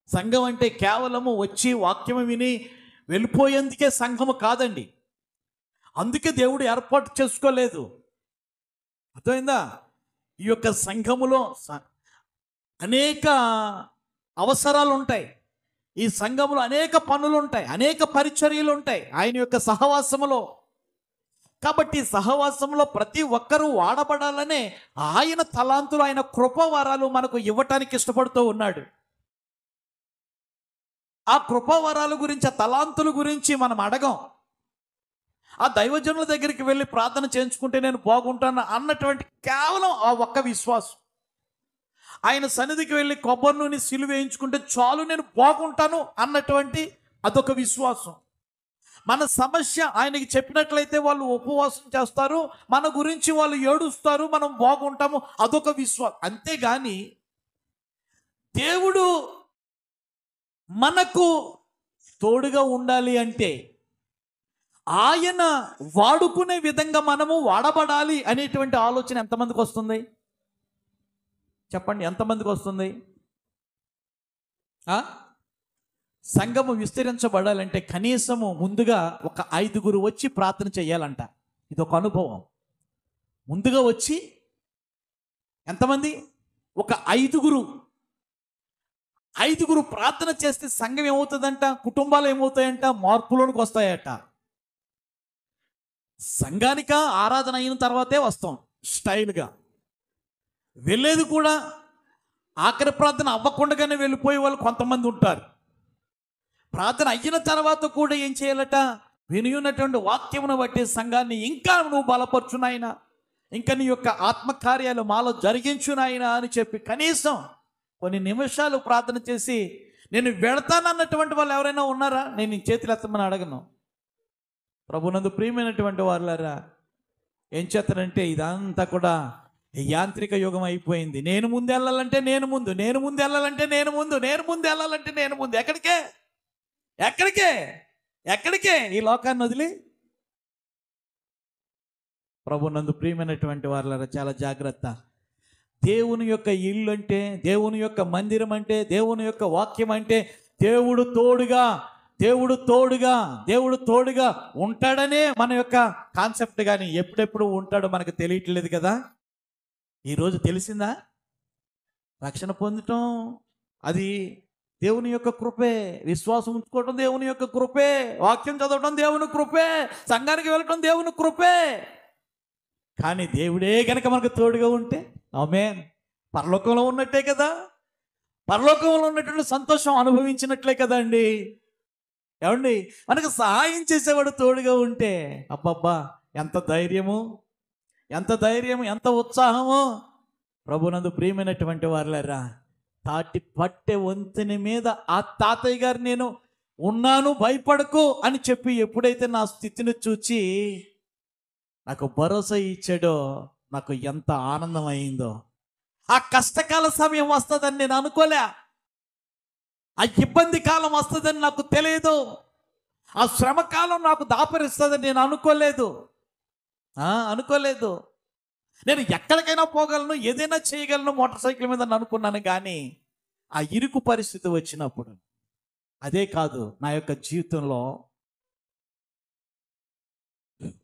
సంఘం అంటే కేవలము వచ్చి వాక్యం విని వెళ్ళిపోయేందుకే సంఘము కాదండి. అందుకే దేవుడు ఏర్పాటు చేసుకోలేదు. అర్థమైందా? ఈ యొక్క సంఘములో అనేక అవసరాలు ఉంటాయి. ఈ సంఘములో అనేక పనులు ఉంటాయి, అనేక పరిచర్యలు ఉంటాయి ఆయన యొక్క సహవాసములో. కాబట్టి సహవాసంలో ప్రతి ఒక్కరూ వాడబడాలనే ఆయన తలాంతులు, ఆయన కృపావరాలు మనకు ఇవ్వటానికి ఇష్టపడుతూ ఉన్నాడు. ఆ కృపావరాల గురించి, ఆ తలాంతుల గురించి మనం అడగం. ఆ దైవజనుల దగ్గరికి వెళ్ళి ప్రార్థన చేయించుకుంటే నేను బాగుంటాను అన్నటువంటి కేవలం ఆ ఒక్క విశ్వాసం. ఆయన సన్నిధికి వెళ్ళి కొబ్బరి నూనె సిలువ వేయించుకుంటే చాలు నేను బాగుంటాను అన్నటువంటి అదొక విశ్వాసం. మన సమస్య ఆయనకి చెప్పినట్లయితే వాళ్ళు ఉపవాసం చేస్తారు, మన గురించి వాళ్ళు ఏడుస్తారు, మనం బాగుంటాము, అదొక విశ్వాసం. అంతేగాని దేవుడు మనకు తోడుగా ఉండాలి అంటే ఆయన వాడుకునే విధంగా మనము వాడబడాలి అనేటువంటి ఆలోచన ఎంతమందికి వస్తుంది? చెప్పండి, ఎంతమందికి వస్తుంది? సంఘము విస్తరించబడాలంటే కనీసము ముందుగా ఒక 5 వచ్చి ప్రార్థన చేయాలంట. ఇది ఒక అనుభవం. ముందుగా వచ్చి ఎంతమంది? ఒక 5 ప్రార్థన చేస్తే సంఘం ఏమవుతుందంట? కుటుంబాలు ఏమవుతాయంట? మార్పులోనికి వస్తాయట. సంఘానిక ఆరాధన అయిన తర్వాతే వస్తాం స్టైల్గా. వెళ్ళేది కూడా ఆఖరి ప్రార్థన అవ్వకుండానే వెళ్ళిపోయే వాళ్ళు కొంతమంది ఉంటారు. ప్రార్థన అయిన తర్వాత కూడా ఏం చేయాలట? విని ఉన్నటువంటి వాక్యమును బట్టి సంఘాన్ని ఇంకా నువ్వు బలపరచునాయన, ఇంకా నీ యొక్క ఆత్మకార్యాలు మాలో జరిగించునాయన అని చెప్పి కనీసం కొన్ని నిమిషాలు ప్రార్థన చేసి నేను వెళతానన్నటువంటి వాళ్ళు ఎవరైనా ఉన్నారా? నేను చేతులు ఎత్తమని అడగను. ప్రభునందు ప్రియమైనటువంటి వారులారా, ఏం చేస్తానంటే ఇదంతా కూడా యాంత్రిక యుగం అయిపోయింది. నేను ముందు వెళ్ళాలంటే నేను ముందు, నేను ముందు వెళ్ళాలంటే నేను ముందు, నేను ముందు వెళ్ళాలంటే నేను ముందు. ఎక్కడికే ఎక్కడికే ఎక్కడికే ఈ లోకాన్ని వదిలి. ప్రభునందు ప్రియమైనటువంటి వారులారా, చాలా జాగ్రత్త. దేవుని యొక్క ఇల్లు అంటే, దేవుని యొక్క మందిరం అంటే, దేవుని యొక్క వాక్యం అంటే దేవుడు తోడుగా ఉంటాడనే మన యొక్క కాన్సెప్ట్. కానీ ఎప్పుడెప్పుడు ఉంటాడో మనకు తెలియట్లేదు కదా. ఈరోజు తెలిసిందా? రక్షణ పొందటం అది దేవుని యొక్క కృపే, విశ్వాసం ఉంచుకోవటం దేవుని యొక్క కృపే, వాక్యం చదవటం దేవుని కృపే, సంఘానికి వెళ్ళటం దేవుని కృపే. కానీ దేవుడే కనుక మనకు తోడుగా ఉంటే ఆమేన్, పరలోకంలో ఉన్నట్టే కదా. పరలోకంలో ఉన్నటువంటి సంతోషం అనుభవించినట్లే కదండి. ఏమండి, మనకు సహాయం చేసేవాడు తోడుగా ఉంటే అబ్బబ్బా ఎంత ధైర్యము, ఎంత ధైర్యము, ఎంత ఉత్సాహము. ప్రభునందు ప్రియమైనటువంటి వారులారా, తాటి పట్టె వంతెన మీద ఆ తాతయ్య గారు నేను ఉన్నాను భయపడకు అని చెప్పి ఎప్పుడైతే నా స్థితిని చూచి నాకు భరోసా ఇచ్చాడో నాకు ఎంత ఆనందం అయిందో. ఆ కష్టకాల సమయం వస్తుందని నేను అనుకోలే, ఆ ఇబ్బంది కాలం వస్తుందని నాకు తెలియదు, ఆ శ్రమ కాలం నాకు దాపరిస్తుందని నేను అనుకోలేదు. అనుకోలేదు. నేను ఎక్కడికైనా పోగలను, ఏదైనా చేయగలను మోటార్ సైకిల్ మీద అనుకున్నాను. కానీ ఆ ఇరుకు పరిస్థితి వచ్చినప్పుడు, అదే కాదు నా యొక్క జీవితంలో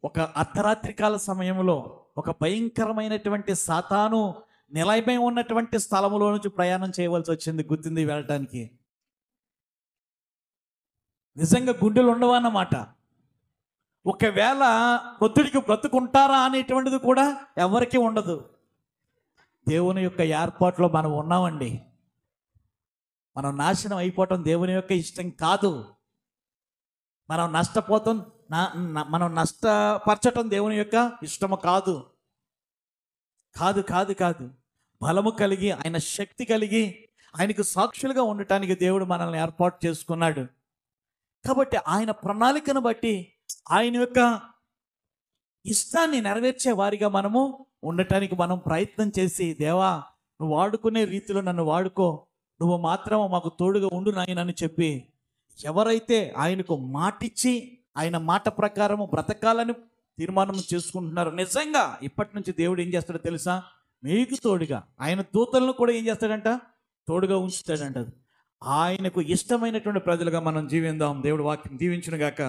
ఒక అర్ధరాత్రి కాల సమయంలో ఒక భయంకరమైనటువంటి సాతాను నిలయమై ఉన్నటువంటి స్థలంలో నుంచి ప్రయాణం చేయవలసి వచ్చింది గుర్తింది వెళ్ళటానికి. నిజంగా గుండెలు ఉండవన్నమాట. ఒకవేళ ఒత్తిడికి బ్రతుకుంటారా అనేటువంటిది కూడా ఎవరికీ ఉండదు. దేవుని యొక్క ఏర్పాట్లో మనం ఉన్నామండి. మనం నాశనం అయిపోవటం దేవుని యొక్క ఇష్టం కాదు. మనం నష్టపోతాం, మనం నష్టపరచటం దేవుని యొక్క ఇష్టము కాదు. కాదు కాదు కాదు బలము కలిగి, ఆయన శక్తి కలిగి, ఆయనకు సాక్షులుగా ఉండటానికి దేవుడు మనల్ని ఏర్పాటు చేసుకున్నాడు. కాబట్టి ఆయన ప్రణాళికను బట్టి, ఆయన యొక్క ఇష్టాన్ని నెరవేర్చే వారిగా మనము ఉండటానికి మనం ప్రయత్నం చేసి, దేవా నువ్వు వాడుకునే రీతిలో నన్ను వాడుకో, నువ్వు మాత్రం మాకు తోడుగా ఉండు నాయనని చెప్పి ఎవరైతే ఆయనకు మాటిచ్చి ఆయన మాట ప్రకారము బ్రతకాలని తీర్మానం చేసుకుంటున్నారో, నిజంగా ఇప్పటి నుంచి దేవుడు ఏం చేస్తాడో తెలుసా? మీకు తోడుగా ఆయన దూతలను కూడా ఏం చేస్తాడంట? తోడుగా ఉంచుతాడంట. ఆయనకు ఇష్టమైనటువంటి ప్రజలుగా మనం జీవిద్దాం. దేవుడు వాక్యం దీవించును గాక.